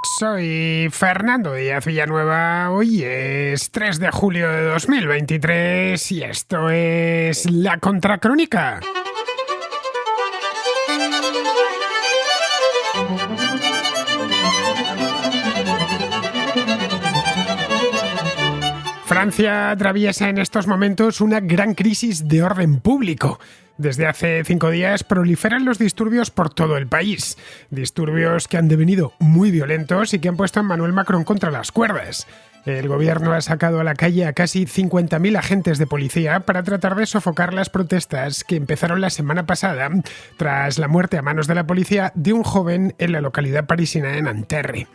Soy Fernando Díaz Villanueva, hoy es 3 de julio de 2023 y esto es La Contracrónica. Francia atraviesa en estos momentos una gran crisis de orden público. Desde hace 5 días proliferan los disturbios por todo el país. Disturbios que han devenido muy violentos y que han puesto a Emmanuel Macron contra las cuerdas. El gobierno ha sacado a la calle a casi 50.000 agentes de policía para tratar de sofocar las protestas que empezaron la semana pasada tras la muerte a manos de la policía de un joven en la localidad parisina de Nanterre.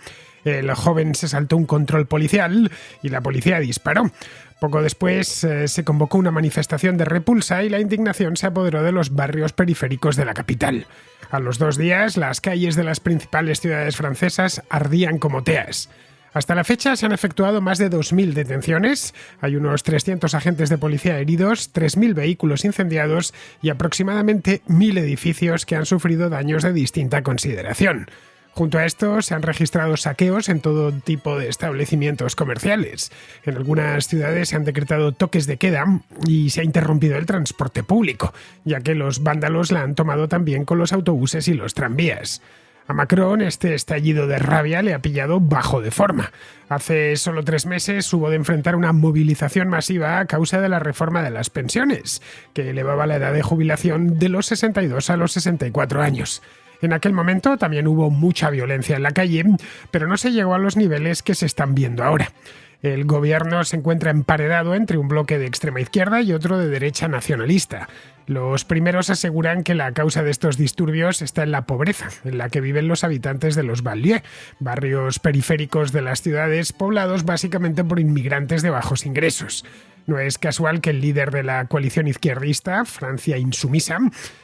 El joven se saltó un control policial y la policía disparó. Poco después se convocó una manifestación de repulsa y la indignación se apoderó de los barrios periféricos de la capital. A los 2 días, las calles de las principales ciudades francesas ardían como teas. Hasta la fecha se han efectuado más de 2.000 detenciones, hay unos 300 agentes de policía heridos, 3.000 vehículos incendiados y aproximadamente 1.000 edificios que han sufrido daños de distinta consideración. Junto a esto, se han registrado saqueos en todo tipo de establecimientos comerciales. En algunas ciudades se han decretado toques de queda y se ha interrumpido el transporte público, ya que los vándalos la han tomado también con los autobuses y los tranvías. A Macron este estallido de rabia le ha pillado bajo de forma. Hace solo 3 meses hubo de enfrentar una movilización masiva a causa de la reforma de las pensiones, que elevaba la edad de jubilación de los 62 a los 64 años. En aquel momento también hubo mucha violencia en la calle, pero no se llegó a los niveles que se están viendo ahora. El gobierno se encuentra emparedado entre un bloque de extrema izquierda y otro de derecha nacionalista. Los primeros aseguran que la causa de estos disturbios está en la pobreza, en la que viven los habitantes de los banlieues, barrios periféricos de las ciudades poblados básicamente por inmigrantes de bajos ingresos. No es casual que el líder de la coalición izquierdista, Francia Insumisa,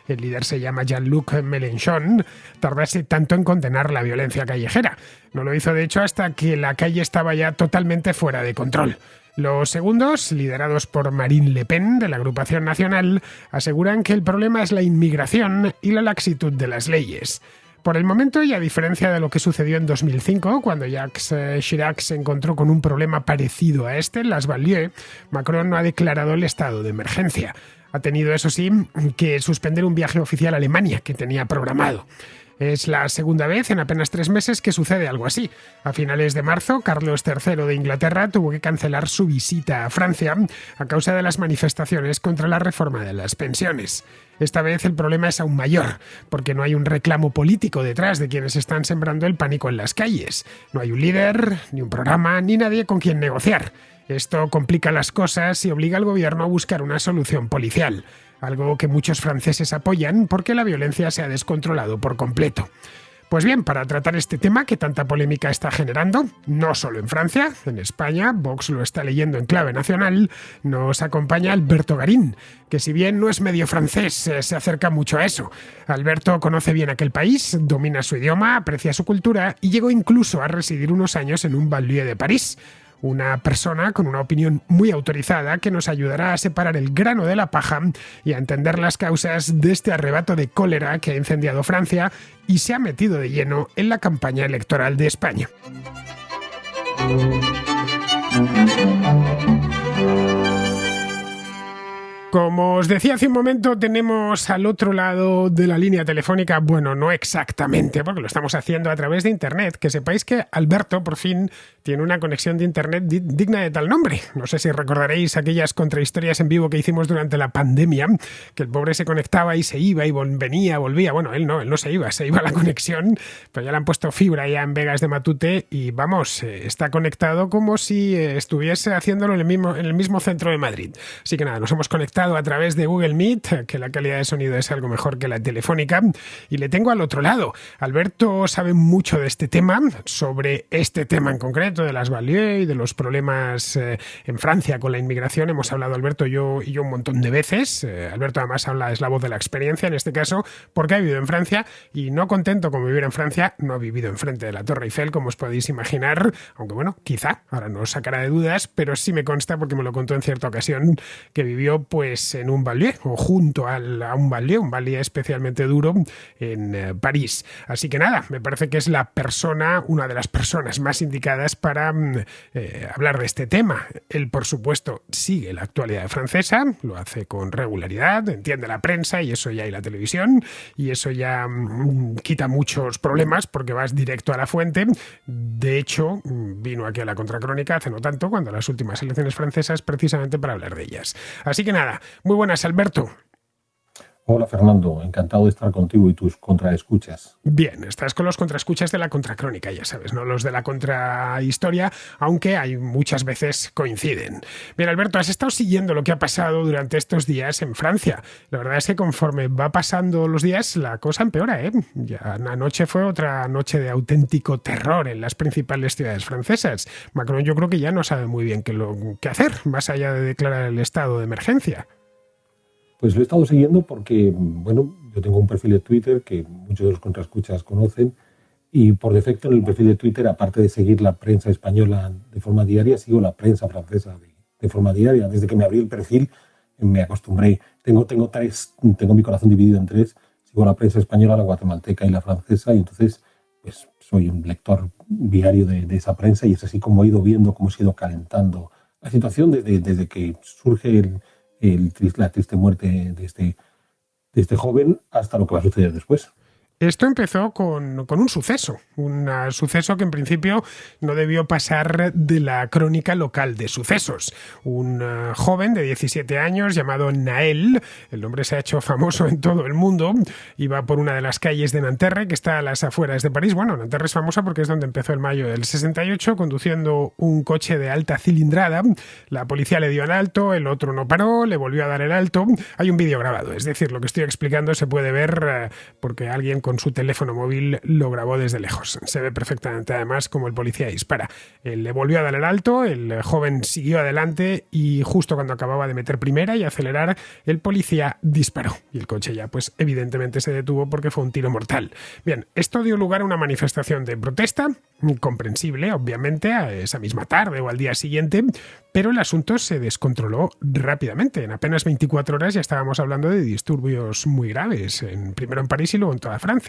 el líder se llama Jean-Luc Mélenchon, tardase tanto en condenar la violencia callejera. No lo hizo de hecho hasta que la calle estaba ya totalmente fuera de control. Los segundos, liderados por Marine Le Pen, de la agrupación nacional, aseguran que el problema es la inmigración y la laxitud de las leyes. Por el momento, y a diferencia de lo que sucedió en 2005, cuando Jacques Chirac se encontró con un problema parecido a este en las banlieues, Macron no ha declarado el estado de emergencia. Ha tenido, eso sí, que suspender un viaje oficial a Alemania que tenía programado. Es la segunda vez en apenas 3 meses que sucede algo así. A finales de marzo, Carlos III de Inglaterra tuvo que cancelar su visita a Francia a causa de las manifestaciones contra la reforma de las pensiones. Esta vez el problema es aún mayor, porque no hay un reclamo político detrás de quienes están sembrando el pánico en las calles. No hay un líder, ni un programa, ni nadie con quien negociar. Esto complica las cosas y obliga al gobierno a buscar una solución policial. Algo que muchos franceses apoyan porque la violencia se ha descontrolado por completo. Pues bien, para tratar este tema que tanta polémica está generando, no solo en Francia, en España, Vox lo está leyendo en clave nacional, nos acompaña Alberto Garín, que si bien no es medio francés, se acerca mucho a eso. Alberto conoce bien aquel país, domina su idioma, aprecia su cultura y llegó incluso a residir unos años en un banlieue de París. Una persona con una opinión muy autorizada que nos ayudará a separar el grano de la paja y a entender las causas de este arrebato de cólera que ha incendiado Francia y se ha metido de lleno en la campaña electoral de España. Como os decía hace un momento, tenemos al otro lado de la línea telefónica, bueno, no exactamente, porque lo estamos haciendo a través de Internet, que sepáis que Alberto por fin tiene una conexión de Internet digna de tal nombre. No sé si recordaréis aquellas contrahistorias en vivo que hicimos durante la pandemia, que el pobre se conectaba y se iba y volvía. Bueno, él no se iba a la conexión, pero ya le han puesto fibra ya en Vegas de Matute y vamos, está conectado como si estuviese haciéndolo en el mismo centro de Madrid. Así que nada, nos hemos conectado a través de Google Meet, que la calidad de sonido es algo mejor que la telefónica, y le tengo al otro lado. Alberto sabe mucho de este tema, sobre este tema en concreto, de las banlieues y de los problemas en Francia con la inmigración. Hemos hablado Alberto y yo un montón de veces. Alberto además es la voz de la experiencia en este caso, porque ha vivido en Francia y no contento con vivir en Francia, no ha vivido enfrente de la Torre Eiffel, como os podéis imaginar, aunque bueno, quizá, ahora no os sacará de dudas, pero sí me consta porque me lo contó en cierta ocasión, que vivió pues pues en un banlieue o junto a un banlieue especialmente duro en París. Así que nada, me parece que es una de las personas más indicadas para hablar de este tema. Él, por supuesto, sigue la actualidad francesa, lo hace con regularidad, entiende la prensa y eso ya hay la televisión y eso ya quita muchos problemas porque vas directo a la fuente. De hecho, vino aquí a la Contracrónica hace no tanto, cuando las últimas elecciones francesas, precisamente para hablar de ellas. Así que nada, muy buenas, Alberto. Hola Fernando, encantado de estar contigo y tus contraescuchas. Bien, estás con los contraescuchas de la Contracrónica, ya sabes, no los de la Contrahistoria, aunque hay muchas veces coinciden. Bien, Alberto, has estado siguiendo lo que ha pasado durante estos días en Francia. La verdad es que conforme va pasando los días, la cosa empeora, ¿eh? Ya anoche fue otra noche de auténtico terror en las principales ciudades francesas. Macron yo creo que ya no sabe muy bien qué hacer, más allá de declarar el estado de emergencia. Pues lo he estado siguiendo porque, bueno, yo tengo un perfil de Twitter que muchos de los contraescuchas conocen y por defecto en el perfil de Twitter, aparte de seguir la prensa española de forma diaria, sigo la prensa francesa de forma diaria. Desde que me abrí el perfil me acostumbré. Tengo mi corazón dividido en tres. Sigo la prensa española, la guatemalteca y la francesa y entonces pues soy un lector diario de esa prensa y es así como he ido viendo cómo se ha ido calentando la situación desde que surge la triste muerte de este joven hasta lo que va a suceder después. Esto empezó con un suceso que en principio no debió pasar de la crónica local de sucesos. Un joven de 17 años llamado Naël, el nombre se ha hecho famoso en todo el mundo, iba por una de las calles de Nanterre, que está a las afueras de París. Bueno, Nanterre es famosa porque es donde empezó el mayo del 68, conduciendo un coche de alta cilindrada. La policía le dio el alto, el otro no paró, le volvió a dar el alto. Hay un vídeo grabado, es decir, lo que estoy explicando se puede ver porque alguien con su teléfono móvil lo grabó desde lejos. Se ve perfectamente además como el policía dispara. Él le volvió a dar el alto, el joven siguió adelante y justo cuando acababa de meter primera y acelerar, el policía disparó. Y el coche ya pues evidentemente se detuvo porque fue un tiro mortal. Bien, esto dio lugar a una manifestación de protesta, comprensible obviamente, a esa misma tarde o al día siguiente, pero el asunto se descontroló rápidamente. En apenas 24 horas ya estábamos hablando de disturbios muy graves, primero en París y luego en toda Francia.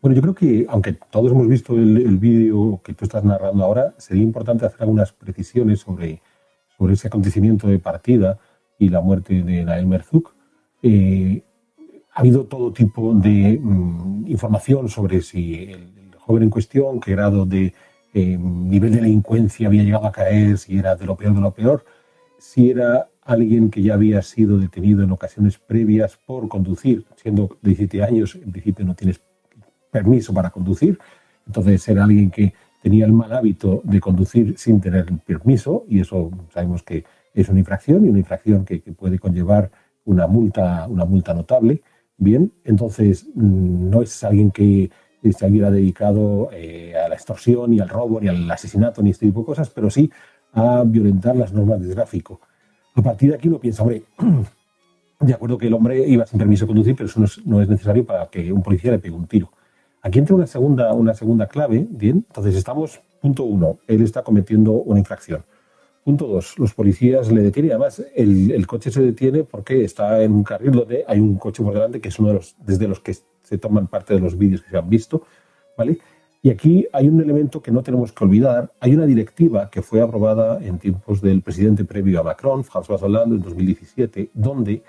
Bueno, yo creo que, aunque todos hemos visto el vídeo que tú estás narrando ahora, sería importante hacer algunas precisiones sobre ese acontecimiento de partida y la muerte de Nael Merzouk. Ha habido todo tipo de información sobre si el joven en cuestión, qué grado de nivel de delincuencia había llegado a caer, si era de lo peor, si era alguien que ya había sido detenido en ocasiones previas por conducir, siendo de 17 años, en principio no tienes permiso para conducir, entonces era alguien que tenía el mal hábito de conducir sin tener el permiso y eso sabemos que es una infracción y una infracción que puede conllevar una multa notable. Bien, entonces no es alguien que se hubiera dedicado a la extorsión, ni al robo, ni al asesinato, ni este tipo de cosas, pero sí a violentar las normas de tráfico. A partir de aquí uno piensa, hombre, de acuerdo que el hombre iba sin permiso de conducir, pero eso no es necesario para que un policía le pegue un tiro. Aquí entra una segunda clave, bien, entonces estamos, punto uno, él está cometiendo una infracción. Punto dos, los policías le detienen, además el coche se detiene porque está en un carril donde hay un coche por delante que es uno de desde los que se toman parte de los vídeos que se han visto, ¿vale? Y aquí hay un elemento que no tenemos que olvidar, hay una directiva que fue aprobada en tiempos del presidente previo a Macron, François Hollande, en 2017, donde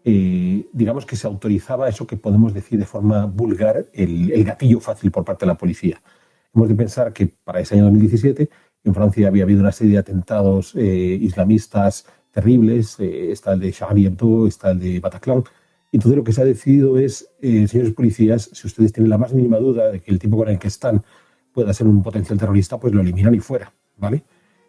digamos que se autorizaba eso que podemos decir de forma vulgar, el gatillo fácil por parte de la policía. Hemos de pensar que para ese año 2017 en Francia había habido una serie de atentados islamistas terribles, está el de Charlie Hebdo, está el de Bataclan. Entonces lo que se ha decidido es, señores policías, si ustedes tienen la más mínima duda de que el tipo con el que están pueda ser un potencial terrorista, pues lo eliminan y fuera, ¿vale?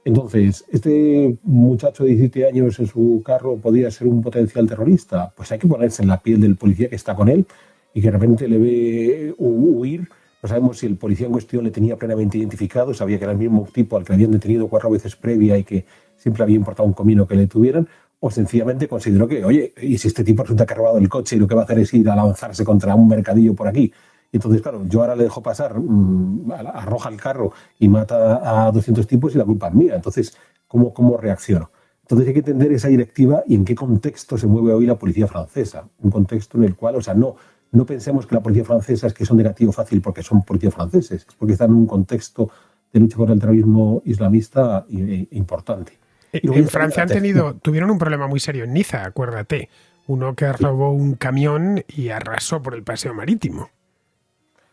Entonces, ¿este muchacho de 17 años en su carro podría ser un potencial terrorista? Pues hay que ponerse en la piel del policía que está con él y que de repente le ve huir. No sabemos si el policía en cuestión le tenía plenamente identificado, sabía que era el mismo tipo al que le habían detenido 4 veces previa y que siempre había importado un comino que le tuvieran, o sencillamente consideró que, oye, y si este tipo resulta que ha robado el coche y lo que va a hacer es ir a lanzarse contra un mercadillo por aquí. Y entonces, claro, yo ahora le dejo pasar, arroja el carro y mata a 200 tipos y la culpa es mía. Entonces, ¿cómo reacciono? Entonces hay que entender esa directiva y en qué contexto se mueve hoy la policía francesa. Un contexto en el cual, o sea, no pensemos que la policía francesa es que son de gatillo fácil porque son policías franceses, es porque están en un contexto de lucha contra el terrorismo islamista importante. Y luego En Francia tuvieron un problema muy serio en Niza, acuérdate. Uno que robó un camión y arrasó por el paseo marítimo.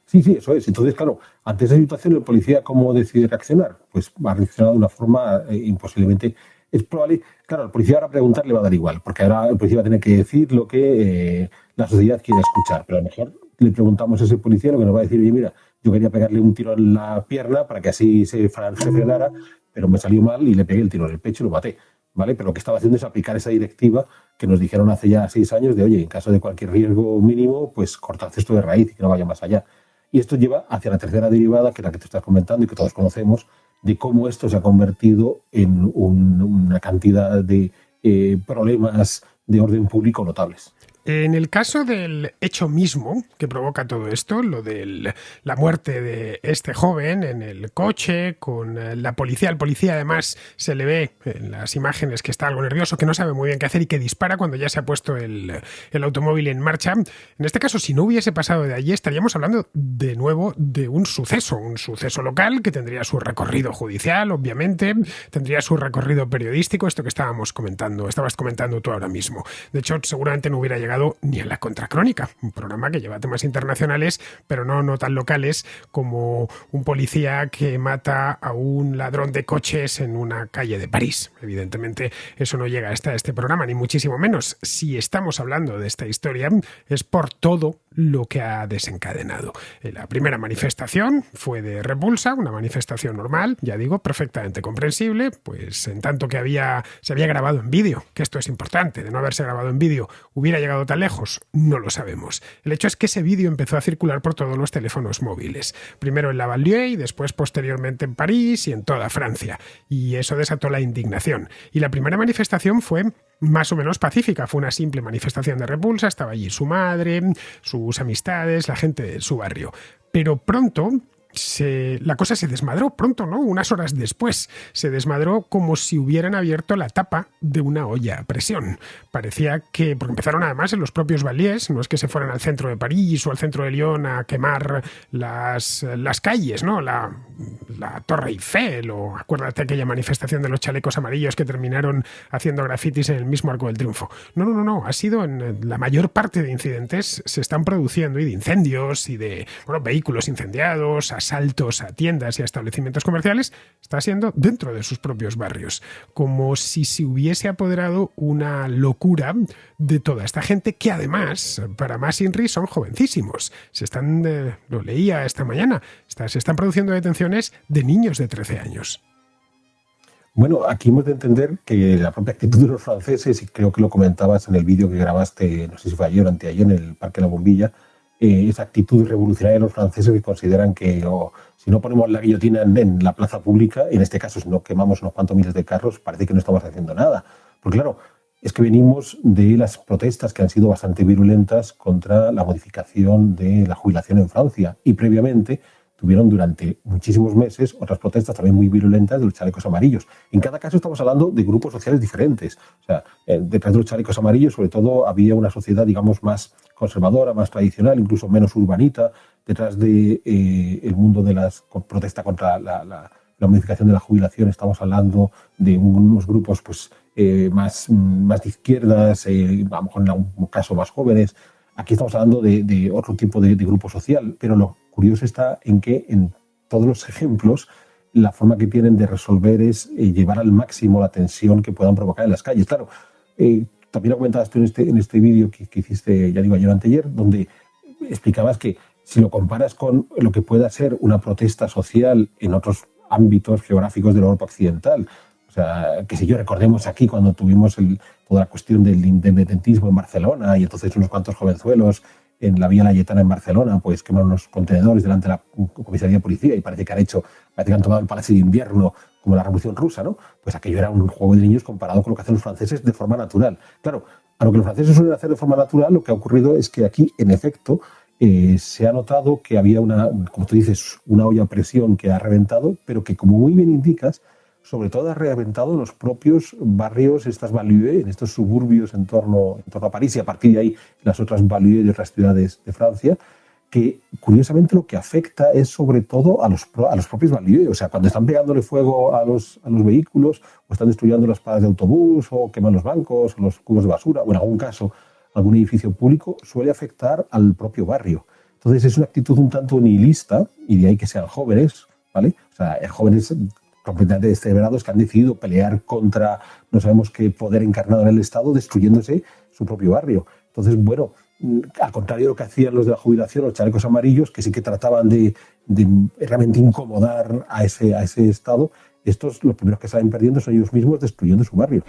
Sí, eso es. Entonces, claro, ante esa situación, el policía, ¿cómo decide reaccionar? Pues va a reaccionar de una forma imposiblemente. Es probable, claro, al policía ahora preguntar le va a dar igual, porque ahora el policía va a tener que decir lo que la sociedad quiere escuchar. Pero a lo mejor le preguntamos a ese policía lo que nos va a decir: oye, mira, yo quería pegarle un tiro en la pierna para que así se frenara, pero me salió mal y le pegué el tiro en el pecho y lo maté. ¿Vale? Pero lo que estaba haciendo es aplicar esa directiva que nos dijeron hace ya 6 años de, oye, en caso de cualquier riesgo mínimo, pues cortad esto de raíz y que no vaya más allá. Y esto lleva hacia la tercera derivada, que es la que tú estás comentando y que todos conocemos, de cómo esto se ha convertido en una cantidad de problemas de orden público notables. En el caso del hecho mismo que provoca todo esto, lo de la muerte de este joven en el coche con la policía, el policía además se le ve en las imágenes que está algo nervioso, que no sabe muy bien qué hacer y que dispara cuando ya se ha puesto el automóvil en marcha. En este caso, si no hubiese pasado de allí, estaríamos hablando de nuevo de un suceso local que tendría su recorrido judicial, obviamente, tendría su recorrido periodístico, esto que estabas comentando tú ahora mismo. De hecho, seguramente no hubiera llegado ni a la Contracrónica, un programa que lleva temas internacionales, pero no tan locales como un policía que mata a un ladrón de coches en una calle de París. Evidentemente, eso no llega hasta este programa, ni muchísimo menos. Si estamos hablando de esta historia, es por todo lo que ha desencadenado. La primera manifestación fue de repulsa, una manifestación normal, ya digo, perfectamente comprensible, pues en tanto que se había grabado en vídeo, que esto es importante, de no haberse grabado en vídeo, hubiera llegado tan lejos, no lo sabemos. El hecho es que ese vídeo empezó a circular por todos los teléfonos móviles, primero en la banlieue y después posteriormente en París y en toda Francia, y eso desató la indignación. Y la primera manifestación fue más o menos pacífica, fue una simple manifestación de repulsa, estaba allí su madre, sus amistades, la gente de su barrio. Pero pronto la cosa se desmadró, pronto, ¿no? Unas horas después se desmadró como si hubieran abierto la tapa de una olla a presión. Parecía que, porque empezaron además en los propios banlieues, no es que se fueran al centro de París o al centro de Lyon a quemar las calles, ¿no? La Torre Eiffel, o acuérdate aquella manifestación de los chalecos amarillos que terminaron haciendo grafitis en el mismo Arco del Triunfo. No, ha sido en la mayor parte de incidentes se están produciendo, y de incendios y de vehículos incendiados, asaltos a tiendas y a establecimientos comerciales, está siendo dentro de sus propios barrios, como si se hubiese apoderado una locura de toda esta gente que además, para más inri, son jovencísimos. Lo leía esta mañana, se están produciendo detenciones de niños de 13 años. Bueno, aquí hemos de entender que la propia actitud de los franceses, y creo que lo comentabas en el vídeo que grabaste, no sé si fue ayer o anteayer, en el Parque La Bombilla, esa actitud revolucionaria de los franceses que consideran que si no ponemos la guillotina en la plaza pública, en este caso si no quemamos unos cuantos miles de carros, parece que no estamos haciendo nada. Porque claro, es que venimos de las protestas que han sido bastante virulentas contra la modificación de la jubilación en Francia, y previamente tuvieron durante muchísimos meses otras protestas también muy virulentas de los chalecos amarillos. En cada caso estamos hablando de grupos sociales diferentes. O sea, detrás de los chalecos amarillos, sobre todo, había una sociedad, digamos, más conservadora, más tradicional, incluso menos urbanita. Detrás de el mundo de las protestas contra la modificación de la jubilación, estamos hablando de unos grupos pues más de izquierdas, a lo mejor en algún caso más jóvenes. Aquí estamos hablando de otro tipo de grupo social, pero lo curioso está en que en todos los ejemplos la forma que tienen de resolver es llevar al máximo la tensión que puedan provocar en las calles. Claro, también lo comentabas tú en este vídeo que hiciste, ya digo, ayer o anteayer, donde explicabas que si lo comparas con lo que pueda ser una protesta social en otros ámbitos geográficos de la Europa occidental, o sea, que si yo recordemos aquí cuando tuvimos toda la cuestión del independentismo en Barcelona y entonces unos cuantos jovenzuelos en la Vía Layetana en Barcelona, pues quemaron unos contenedores delante de la comisaría de policía y parece que han tomado el Palacio de Invierno como la Revolución Rusa, ¿no? Pues aquello era un juego de niños comparado con lo que hacen los franceses de forma natural. Claro, a lo que los franceses suelen hacer de forma natural, lo que ha ocurrido es que aquí, en efecto, se ha notado que había como tú dices, una olla a presión que ha reventado, pero que, como muy bien indicas, sobre todo ha reventado en los propios barrios, estas banlieues, en estos suburbios en torno a París y a partir de ahí las otras banlieues de otras ciudades de Francia, que curiosamente lo que afecta es sobre todo a los propios banlieues. O sea, cuando están pegándole fuego a los vehículos o están destruyendo las paradas de autobús o queman los bancos o los cubos de basura o en algún caso algún edificio público, suele afectar al propio barrio. Entonces es una actitud un tanto nihilista y de ahí que sean jóvenes, ¿vale? O sea, jóvenes completamente descerebrados que han decidido pelear contra no sabemos qué poder encarnado en el Estado, destruyéndose su propio barrio. Entonces, bueno, al contrario de lo que hacían los de la jubilación, los chalecos amarillos, que sí que trataban de realmente incomodar a ese Estado, estos los primeros que salen perdiendo son ellos mismos destruyendo su barrio.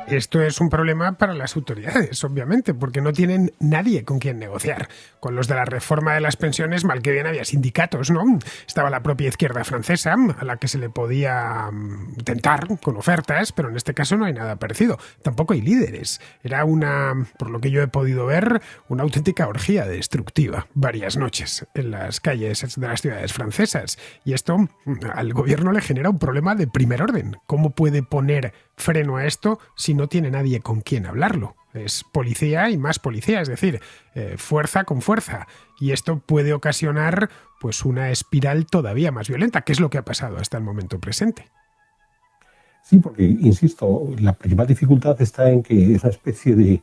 Esto es un problema para las autoridades, obviamente, porque no tienen nadie con quien negociar. Con los de la reforma de las pensiones, mal que bien había sindicatos, ¿no? Estaba la propia izquierda francesa, a la que se le podía tentar con ofertas, pero en este caso no hay nada parecido. Tampoco hay líderes. Era por lo que yo he podido ver, una auténtica orgía destructiva, varias noches en las calles de las ciudades francesas. Y esto al gobierno le genera un problema de primer orden. ¿Cómo puede poner freno a esto si no tiene nadie con quien hablarlo? Es policía y más policía, es decir, fuerza con fuerza. Y esto puede ocasionar pues una espiral todavía más violenta, que es lo que ha pasado hasta el momento presente. Sí, porque, insisto, la principal dificultad está en que es una especie de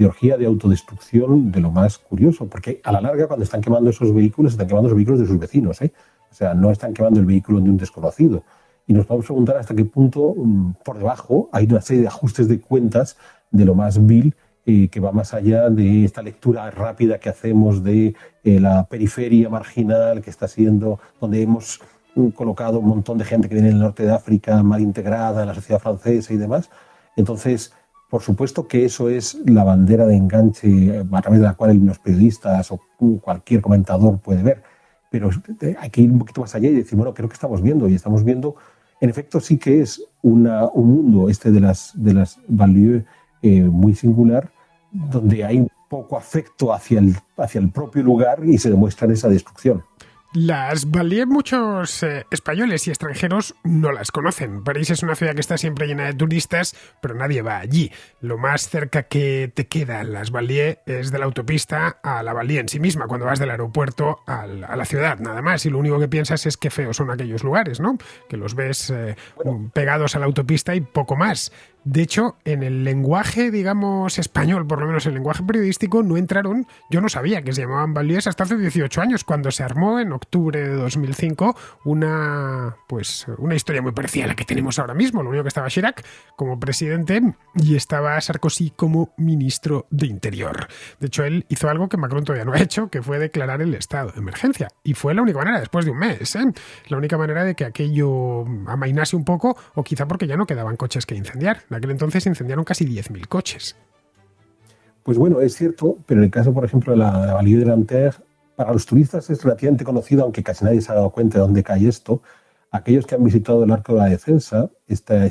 orgía de autodestrucción de lo más curioso, porque a la larga cuando están quemando esos vehículos, están quemando los vehículos de sus vecinos, ¿eh? O sea, no están quemando el vehículo de un desconocido. Y nos vamos a preguntar hasta qué punto, por debajo, hay una serie de ajustes de cuentas de lo más vil, que va más allá de esta lectura rápida que hacemos de la periferia marginal que está siendo, donde hemos colocado un montón de gente que viene del norte de África mal integrada en la sociedad francesa y demás. Entonces, por supuesto que eso es la bandera de enganche a través de la cual los periodistas o cualquier comentador puede ver. Pero hay que ir un poquito más allá y decir, bueno, creo que estamos viendo, y estamos viendo, en efecto, sí que es un mundo de las banlieues muy singular, donde hay un poco afecto hacia el propio lugar y se demuestra en esa destrucción. Las banlieues muchos españoles y extranjeros no las conocen. París es una ciudad que está siempre llena de turistas, pero nadie va allí. Lo más cerca que te queda las banlieues es de la autopista a la banlieue en sí misma, cuando vas del aeropuerto a la ciudad, nada más. Y lo único que piensas es qué feos son aquellos lugares, ¿no? Que los ves pegados a la autopista y poco más. De hecho, en el lenguaje, digamos, español, por lo menos en el lenguaje periodístico, no entraron, yo no sabía que se llamaban banlieues hasta hace 18 años, cuando se armó en octubre de 2005 una historia muy parecida a la que tenemos ahora mismo. Lo único que estaba Chirac como presidente y estaba Sarkozy como ministro de Interior. De hecho, él hizo algo que Macron todavía no ha hecho, que fue declarar el estado de emergencia. Y fue la única manera, después de un mes, la única manera de que aquello amainase un poco, o quizá porque ya no quedaban coches que incendiar. En aquel entonces se incendiaron casi 10.000 coches. Pues bueno, es cierto, pero en el caso, por ejemplo, de la banlieue de Nanterre, para los turistas es relativamente conocido, aunque casi nadie se ha dado cuenta de dónde cae esto. Aquellos que han visitado el Arco de la Defensa, este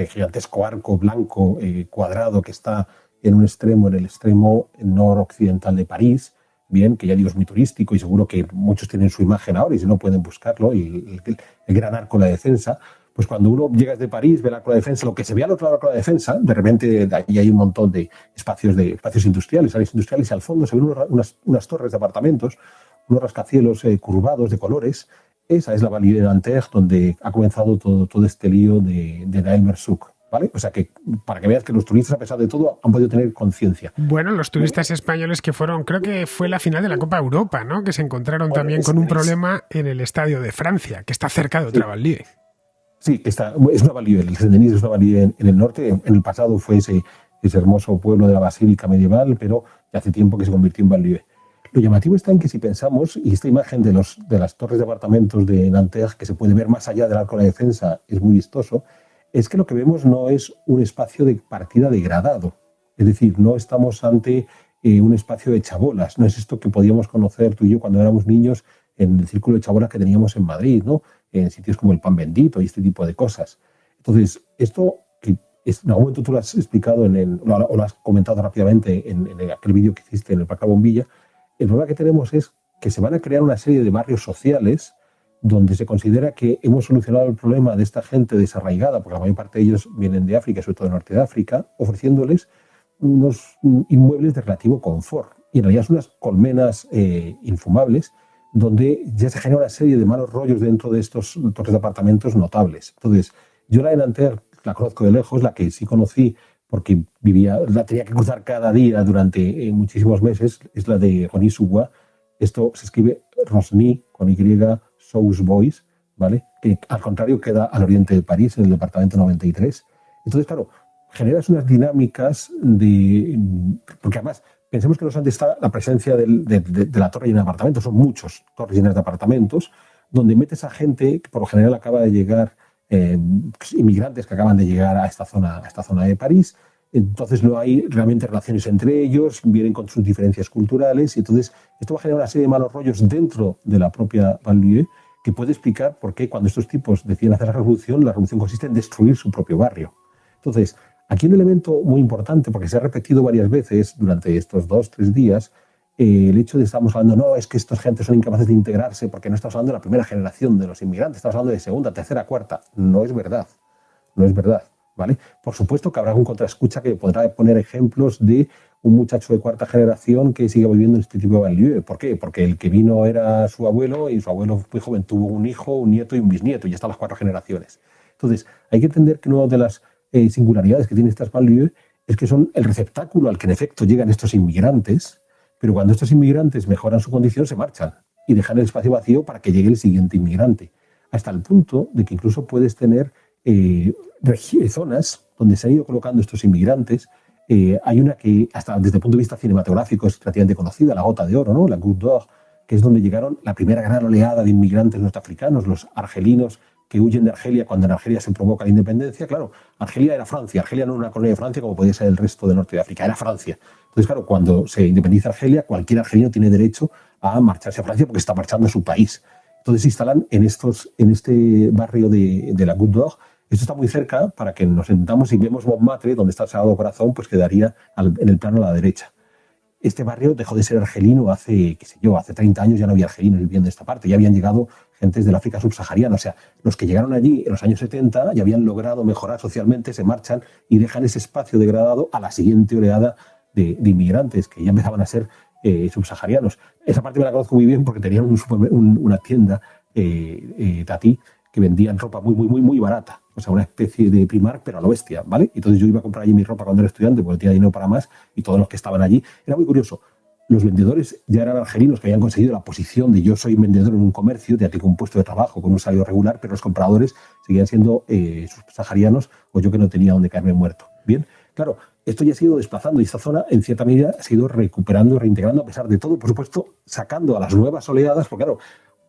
gigantesco arco blanco cuadrado que está en el extremo noroccidental de París, bien, que ya digo es muy turístico y seguro que muchos tienen su imagen ahora y si no pueden buscarlo, el gran Arco de la Defensa. Pues cuando uno llega desde París, ve el Arco de la Defensa, lo que se ve al otro lado del Arco de la Defensa, de repente allí hay un montón de espacios industriales, áreas industriales, y al fondo se ven unas torres de apartamentos, unos rascacielos curvados de colores. Esa es la banlieue de Nanterre, donde ha comenzado todo este lío de Daimler-Suc, ¿vale? O sea que, para que veas que los turistas, a pesar de todo, han podido tener conciencia. Bueno, los turistas españoles que fueron, creo que fue la final de la Copa Europa, ¿no? Que se encontraron también con un problema en el estadio de Francia, que está cerca de otra banlieue. Sí, es una banlieue, el Saint-Denis es una banlieue en el norte. En el pasado fue ese hermoso pueblo de la basílica medieval, pero ya hace tiempo que se convirtió en banlieue. Lo llamativo está en que si pensamos, y esta imagen de las torres de apartamentos de Nanterre, que se puede ver más allá del Arco de la Defensa, es muy vistoso, es que lo que vemos no es un espacio de partida degradado. Es decir, no estamos ante un espacio de chabolas. No es esto que podíamos conocer tú y yo cuando éramos niños en el círculo de chabolas que teníamos en Madrid, ¿no? En sitios como el Pan Bendito y este tipo de cosas. Entonces, esto que en algún momento tú lo has explicado o lo has comentado rápidamente en aquel vídeo que hiciste en el Parque La Bombilla, el problema que tenemos es que se van a crear una serie de barrios sociales donde se considera que hemos solucionado el problema de esta gente desarraigada, porque la mayor parte de ellos vienen de África, sobre todo de Norte de África, ofreciéndoles unos inmuebles de relativo confort. Y en realidad son unas colmenas infumables, donde ya se genera una serie de malos rollos dentro de estos torres de apartamentos notables. Entonces, yo la de Nanterre la conozco de lejos, la que sí conocí porque la tenía que cruzar cada día durante muchísimos meses, es la de Rosny-sous-Bois. Esto se escribe Rosny con Y, Sous-Bois, ¿vale? Que al contrario queda al oriente de París, en el departamento 93. Entonces, claro, generas unas dinámicas porque además, pensemos que no solamente está la presencia de la torre llena de apartamentos, son muchos torres llenas de apartamentos, donde metes a gente que por lo general acaba de llegar, inmigrantes que acaban de llegar a esta zona de París. Entonces no hay realmente relaciones entre ellos, vienen con sus diferencias culturales, y entonces esto va a generar una serie de malos rollos dentro de la propia banlieue, que puede explicar por qué cuando estos tipos deciden hacer la revolución consiste en destruir su propio barrio. Entonces, aquí un elemento muy importante, porque se ha repetido varias veces durante estos 2-3 días, el hecho de que estamos hablando, no, es que estas gentes son incapaces de integrarse porque no estamos hablando de la primera generación de los inmigrantes, estamos hablando de segunda, tercera, cuarta. No es verdad, no es verdad, ¿vale? Por supuesto que habrá un contraescucha que podrá poner ejemplos de un muchacho de cuarta generación que sigue viviendo en este tipo de banlieue. ¿Por qué? Porque el que vino era su abuelo y su abuelo muy joven tuvo un hijo, un nieto y un bisnieto, y ya están las 4 generaciones. Entonces, hay que entender que una de las singularidades que tienen estas banlieues es que son el receptáculo al que en efecto llegan estos inmigrantes, pero cuando estos inmigrantes mejoran su condición se marchan y dejan el espacio vacío para que llegue el siguiente inmigrante, hasta el punto de que incluso puedes tener zonas donde se han ido colocando estos inmigrantes. Hay una que hasta desde el punto de vista cinematográfico es relativamente conocida, la Gota de Oro, ¿no? La Goutte d'Or, que es donde llegaron la primera gran oleada de inmigrantes norteafricanos, los argelinos que huyen de Argelia cuando en Argelia se provoca la independencia. Claro, Argelia era Francia, Argelia no era una colonia de Francia como podía ser el resto del norte de África, era Francia. Entonces, claro, cuando se independiza Argelia, cualquier argelino tiene derecho a marcharse a Francia porque está marchando a su país. Entonces se instalan en este barrio de la Goutte d'Or. Esto está muy cerca para que nos sentamos y vemos Montmartre, donde está el Sagrado Corazón, pues quedaría en el plano a la derecha. Este barrio dejó de ser argelino hace 30 años ya no había argelinos viviendo en esta parte, ya habían llegado gentes del África subsahariana, o sea, los que llegaron allí en los años 70 ya habían logrado mejorar socialmente, se marchan y dejan ese espacio degradado a la siguiente oleada de inmigrantes que ya empezaban a ser subsaharianos. Esa parte me la conozco muy bien porque tenían una tienda Tati que vendían ropa muy, muy, muy, muy barata. O sea, una especie de Primark, pero a lo bestia, ¿vale? Entonces yo iba a comprar allí mi ropa cuando era estudiante porque no tenía dinero para más, y todos los que estaban allí. Era muy curioso. Los vendedores ya eran argelinos que habían conseguido la posición de yo soy vendedor en un comercio, ya tengo un puesto de trabajo con un salario regular, pero los compradores seguían siendo subsaharianos o yo que no tenía donde caerme muerto. Bien, claro, esto ya se ha ido desplazando y esta zona, en cierta medida, se ha ido recuperando, reintegrando, a pesar de todo, por supuesto, sacando a las nuevas oleadas, porque claro,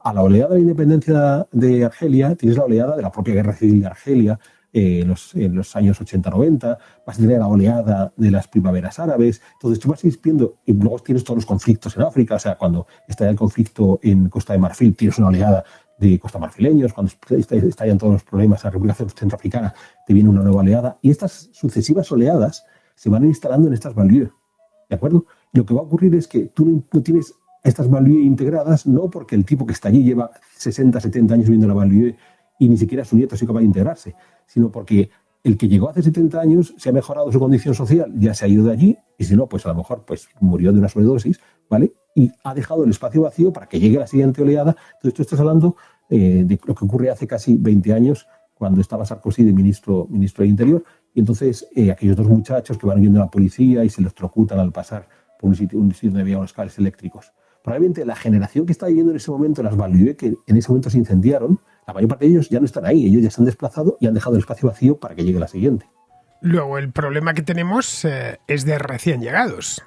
a la oleada de la independencia de Argelia tienes la oleada de la propia guerra civil de Argelia en los años 80-90, vas a tener la oleada de las primaveras árabes. Entonces tú vas viendo, y luego tienes todos los conflictos en África, o sea, cuando estalla el conflicto en Costa de Marfil tienes una oleada de costamarfileños, cuando estallan todos los problemas en la República Centroafricana te viene una nueva oleada, y estas sucesivas oleadas se van instalando en estas banlieues, ¿de acuerdo? Y lo que va a ocurrir es que tú no tienes estas banlieues integradas, no porque el tipo que está allí lleva 60, 70 años viviendo en la banlieue y ni siquiera su nieto es capaz de integrarse, sino porque el que llegó hace 70 años se ha mejorado su condición social, ya se ha ido de allí, y si no, pues a lo mejor pues murió de una sobredosis, ¿vale? Y ha dejado el espacio vacío para que llegue la siguiente oleada. Entonces tú estás hablando de lo que ocurre hace casi 20 años, cuando estaba Sarkozy de ministro de Interior, y entonces aquellos 2 muchachos que van huyendo a la policía y se electrocutan al pasar por un sitio donde había unos cables eléctricos. Probablemente la generación que está viviendo en ese momento las banlieues que en ese momento se incendiaron, la mayor parte de ellos ya no están ahí, ellos ya se han desplazado y han dejado el espacio vacío para que llegue la siguiente. Luego, el problema que tenemos es de recién llegados.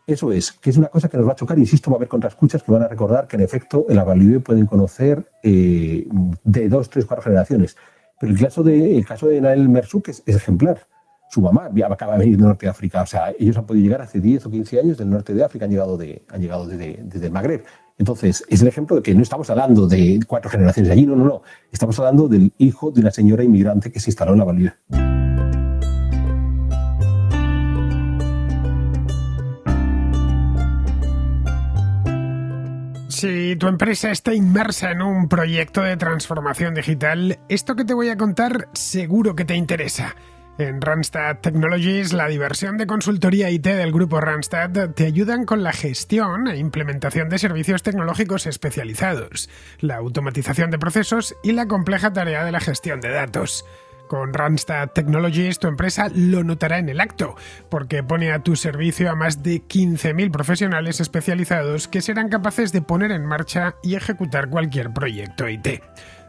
Eso es, que es una cosa que nos va a chocar, insisto, va a haber contraescuchas que van a recordar que en efecto en la banlieue pueden conocer de 2, 3, 4 generaciones. Pero el caso de Nael Merzouk es ejemplar. Su mamá acaba de venir del norte de África, o sea, ellos han podido llegar hace 10 o 15 años del norte de África, han llegado desde el Magreb. Entonces, es el ejemplo de que no estamos hablando de 4 generaciones de allí, no. Estamos hablando del hijo de una señora inmigrante que se instaló en la banlieue. Si tu empresa está inmersa en un proyecto de transformación digital, esto que te voy a contar seguro que te interesa. En Randstad Technologies, la diversión de consultoría IT del grupo Randstad te ayudan con la gestión e implementación de servicios tecnológicos especializados, la automatización de procesos y la compleja tarea de la gestión de datos. Con Randstad Technologies tu empresa lo notará en el acto, porque pone a tu servicio a más de 15.000 profesionales especializados que serán capaces de poner en marcha y ejecutar cualquier proyecto IT.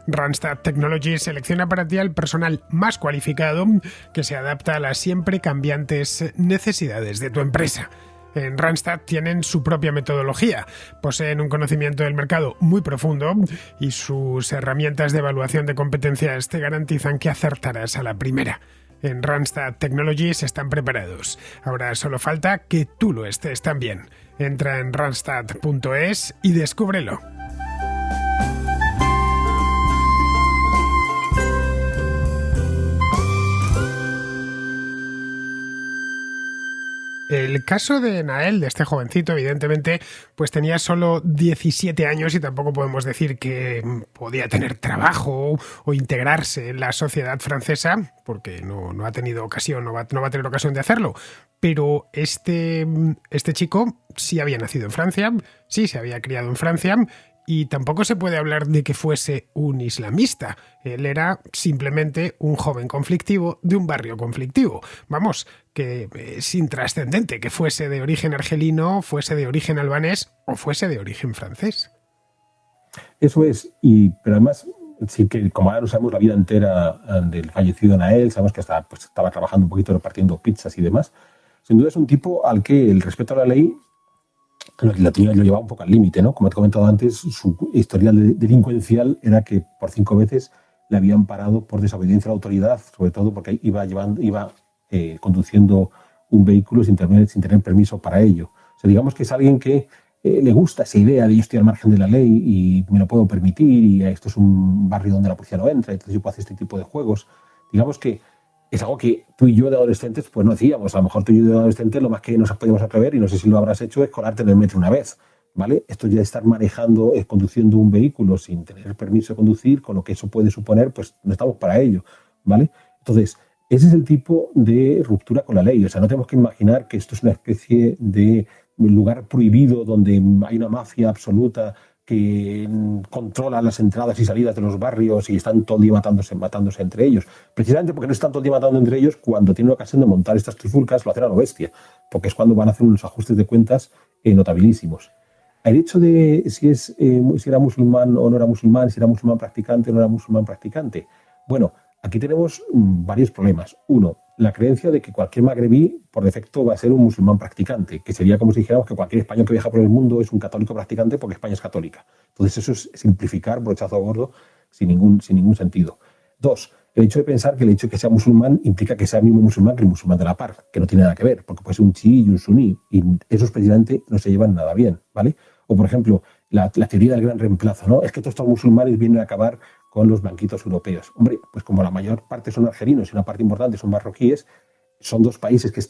Randstad Technologies selecciona para ti al personal más cualificado que se adapta a las siempre cambiantes necesidades de tu empresa. En Randstad tienen su propia metodología, poseen un conocimiento del mercado muy profundo y sus herramientas de evaluación de competencias te garantizan que acertarás a la primera. En Randstad Technologies están preparados. Ahora solo falta que tú lo estés también. Entra en randstad.es y descúbrelo. El caso de Nael, de este jovencito, evidentemente, pues tenía solo 17 años y tampoco podemos decir que podía tener trabajo o integrarse en la sociedad francesa, porque no ha tenido ocasión, no va a tener ocasión de hacerlo. Pero este chico sí había nacido en Francia, sí se había criado en Francia, y tampoco se puede hablar de que fuese un islamista. Él era simplemente un joven conflictivo de un barrio conflictivo. Vamos, que es intrascendente que fuese de origen argelino, fuese de origen albanés o fuese de origen francés. Eso es, pero además, sí que como ahora no sabemos la vida entera del fallecido Nael, sabemos que estaba trabajando un poquito repartiendo pizzas y demás. Sin duda es un tipo al que el respeto a la ley lo llevaba un poco al límite, ¿no? Como te he comentado antes, su historial delincuencial era que por 5 veces le habían parado por desobediencia a la autoridad, sobre todo porque iba conduciendo un vehículo sin tener permiso para ello. O sea, digamos que es alguien que le gusta esa idea de yo estoy al margen de la ley y me lo puedo permitir y esto es un barrio donde la policía no entra, entonces yo puedo hacer este tipo de juegos. Digamos que es algo que tú y yo de adolescentes pues no hacíamos. A lo mejor tú y yo de adolescentes lo más que nos podíamos atrever, y no sé si lo habrás hecho, es colarte en el metro una vez, ¿vale? Esto ya de estar conduciendo un vehículo sin tener permiso de conducir, con lo que eso puede suponer, pues no estamos para ello, ¿vale? Entonces, ese es el tipo de ruptura con la ley. O sea, no tenemos que imaginar que esto es una especie de lugar prohibido donde hay una mafia absoluta que controla las entradas y salidas de los barrios y están todo el día matándose entre ellos. Precisamente porque no están todo el día matando entre ellos, cuando tienen ocasión de montar estas trifulcas, lo hacen a lo bestia, porque es cuando van a hacer unos ajustes de cuentas notabilísimos. El hecho de si era musulmán o no era musulmán, si era musulmán practicante o no era musulmán practicante. Bueno, aquí tenemos varios problemas. Uno, la creencia de que cualquier magrebí, por defecto, va a ser un musulmán practicante, que sería como si dijéramos que cualquier español que viaja por el mundo es un católico practicante porque España es católica. Entonces eso es simplificar, brochazo gordo, sin ningún sentido. Dos, el hecho de pensar que el hecho de que sea musulmán implica que sea el mismo musulmán que el musulmán de la par, que no tiene nada que ver, porque puede ser un chií y un suní, y esos precisamente no se llevan nada bien, ¿vale? O, por ejemplo, la teoría del gran reemplazo, ¿no? Es que todos estos musulmanes vienen a acabar con los blanquitos europeos. Hombre, pues como la mayor parte son argelinos y una parte importante son marroquíes, son dos países que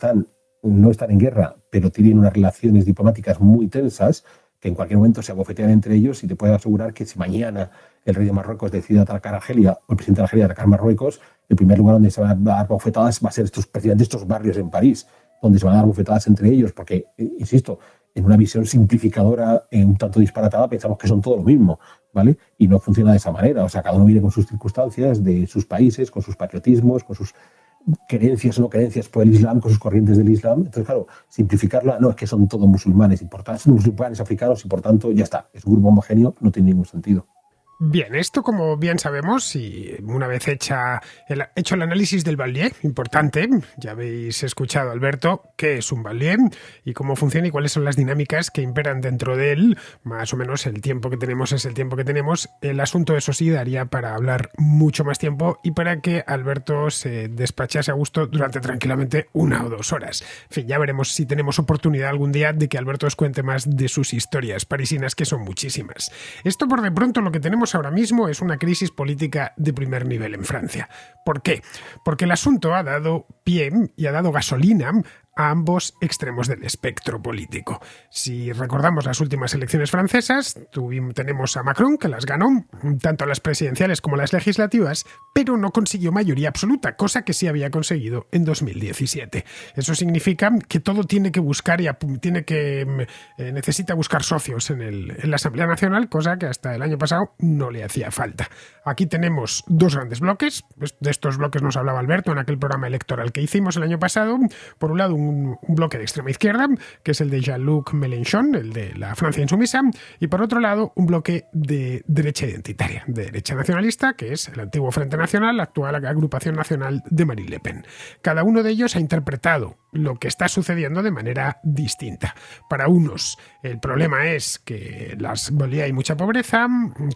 no están en guerra, pero tienen unas relaciones diplomáticas muy tensas, que en cualquier momento se abofetean entre ellos, y te puedo asegurar que si mañana el rey de Marruecos decide atacar a Argelia o el presidente de Argelia atacar a Marruecos, el primer lugar donde se van a dar bofetadas va a ser precisamente estos barrios en París, donde se van a dar bofetadas entre ellos, porque, insisto, en una visión simplificadora, un tanto disparatada, pensamos que son todo lo mismo, ¿vale? Y no funciona de esa manera. O sea, cada uno viene con sus circunstancias de sus países, con sus patriotismos, con sus creencias o no creencias por el Islam, con sus corrientes del Islam. Entonces, claro, simplificarla, no, es que son todos musulmanes, musulmanes africanos, y por tanto, ya está. Es un grupo homogéneo, no tiene ningún sentido. Bien, esto como bien sabemos, y una vez hecho el análisis del Ballier, importante, ya habéis escuchado, Alberto, qué es un Ballier y cómo funciona y cuáles son las dinámicas que imperan dentro de él. Más o menos el tiempo que tenemos es el tiempo que tenemos. El asunto, eso sí, daría para hablar mucho más tiempo y para que Alberto se despachase a gusto durante tranquilamente 1 o 2 horas. En fin, ya veremos si tenemos oportunidad algún día de que Alberto os cuente más de sus historias parisinas, que son muchísimas. Esto por de pronto lo que tenemos ahora mismo es una crisis política de primer nivel en Francia. ¿Por qué? Porque el asunto ha dado pie y ha dado gasolina a ambos extremos del espectro político. Si recordamos las últimas elecciones francesas, tenemos a Macron, que las ganó, tanto las presidenciales como las legislativas, pero no consiguió mayoría absoluta, cosa que sí había conseguido en 2017. Eso significa que todo tiene que buscar y necesita buscar socios en la Asamblea Nacional, cosa que hasta el año pasado no le hacía falta. Aquí tenemos dos grandes bloques. De estos bloques nos hablaba Alberto en aquel programa electoral que hicimos el año pasado. Por un lado, un bloque de extrema izquierda, que es el de Jean-Luc Mélenchon, el de la Francia insumisa, y por otro lado, un bloque de derecha identitaria, de derecha nacionalista, que es el antiguo Frente Nacional, la actual Agrupación Nacional de Marine Le Pen. Cada uno de ellos ha interpretado lo que está sucediendo de manera distinta. Para unos, el problema es que hay mucha pobreza,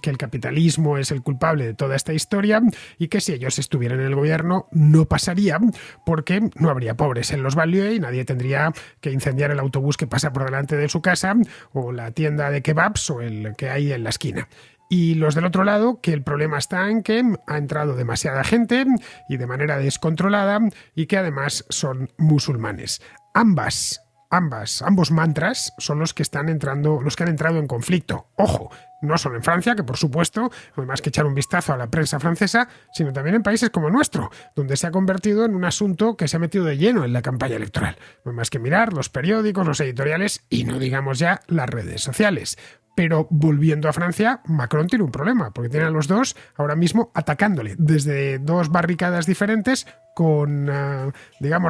que el capitalismo es el culpable de toda esta historia y que si ellos estuvieran en el gobierno no pasaría porque no habría pobres en los banlieues y nadie tendría que incendiar el autobús que pasa por delante de su casa o la tienda de kebabs o el que hay en la esquina. Y los del otro lado, que el problema está en que ha entrado demasiada gente y de manera descontrolada y que además son musulmanes. Ambos mantras son los que han entrado en conflicto. Ojo, no solo en Francia, que por supuesto, no hay más que echar un vistazo a la prensa francesa, sino también en países como el nuestro, donde se ha convertido en un asunto que se ha metido de lleno en la campaña electoral. No hay más que mirar los periódicos, los editoriales y no digamos ya las redes sociales. Pero volviendo a Francia, Macron tiene un problema, porque tiene a los dos ahora mismo atacándole desde dos barricadas diferentes con,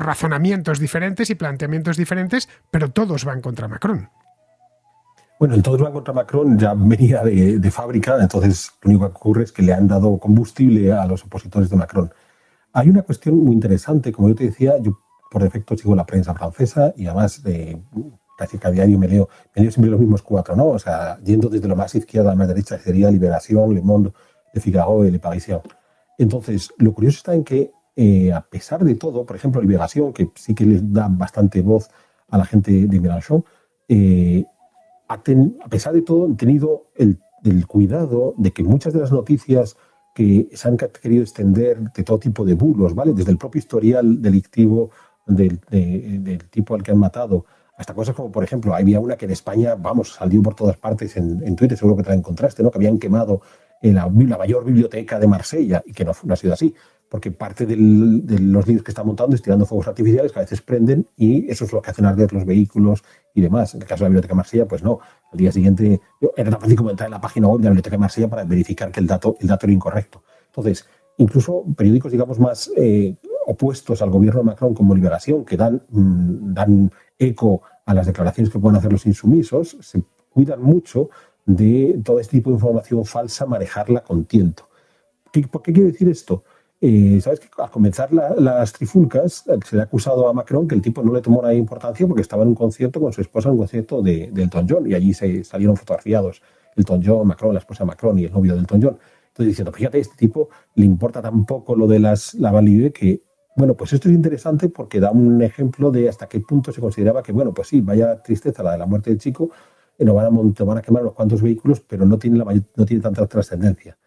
razonamientos diferentes y planteamientos diferentes, pero todos van contra Macron. Bueno, el todos van contra Macron ya venía de fábrica, entonces lo único que ocurre es que le han dado combustible a los opositores de Macron. Hay una cuestión muy interesante, como yo te decía, yo por defecto sigo la prensa francesa y además casi cada diario me leo siempre los mismos cuatro, ¿no? O sea, yendo desde lo más izquierda a lo más derecha, sería Libération, Le Monde, Le Figaro y Le Parisien. Entonces, lo curioso está en que, a pesar de todo, por ejemplo, Libération, que sí que les da bastante voz a la gente de Mélenchon, a pesar de todo, han tenido el cuidado de que muchas de las noticias que se han querido extender de todo tipo de bulos, ¿vale? Desde el propio historial delictivo del tipo al que han matado, hasta cosas como, por ejemplo, había una que en España, salió por todas partes en Twitter, seguro que te la encontraste, ¿no? Que habían quemado la mayor biblioteca de Marsella y que no ha sido así, porque parte de los líos que están montando es tirando fuegos artificiales que a veces prenden y eso es lo que hacen arder los vehículos y demás. En el caso de la Biblioteca de Marsella, pues no. Al día siguiente era tan fácil como entrar en la página web de la Biblioteca de Marsella para verificar que el dato era incorrecto. Entonces, incluso periódicos, digamos, más opuestos al gobierno de Macron como Libération, que dan eco a las declaraciones que pueden hacer los insumisos, se cuidan mucho de todo este tipo de información falsa, manejarla con tiento. ¿Por qué quiero decir esto? Sabes que al comenzar las trifulcas se le ha acusado a Macron que el tipo no le tomó nada de importancia porque estaba en un concierto con su esposa, en un concierto de Elton John, y allí se salieron fotografiados Elton John, Macron, la esposa de Macron y el novio de Elton John. Entonces diciendo, fíjate, a este tipo le importa tan poco lo de la validez que, bueno, pues esto es interesante porque da un ejemplo de hasta qué punto se consideraba que, bueno, pues sí, vaya tristeza la de la muerte del chico, nos van a quemar unos cuantos vehículos, pero no tiene tanta trascendencia.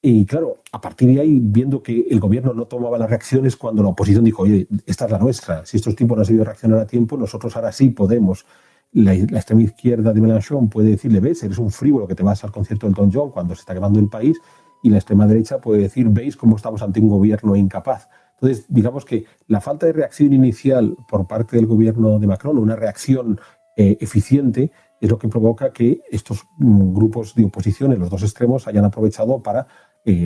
Y claro, a partir de ahí, viendo que el gobierno no tomaba las reacciones cuando la oposición dijo, oye, esta es la nuestra, si estos tipos no han sabido reaccionar a tiempo, nosotros ahora sí podemos. La extrema izquierda de Mélenchon puede decirle, ves, eres un frívolo que te vas al concierto de Elton John cuando se está quemando el país, y la extrema derecha puede decir, veis cómo estamos ante un gobierno incapaz. Entonces, digamos que la falta de reacción inicial por parte del gobierno de Macron, una reacción eficiente, es lo que provoca que estos grupos de oposición en los dos extremos hayan aprovechado para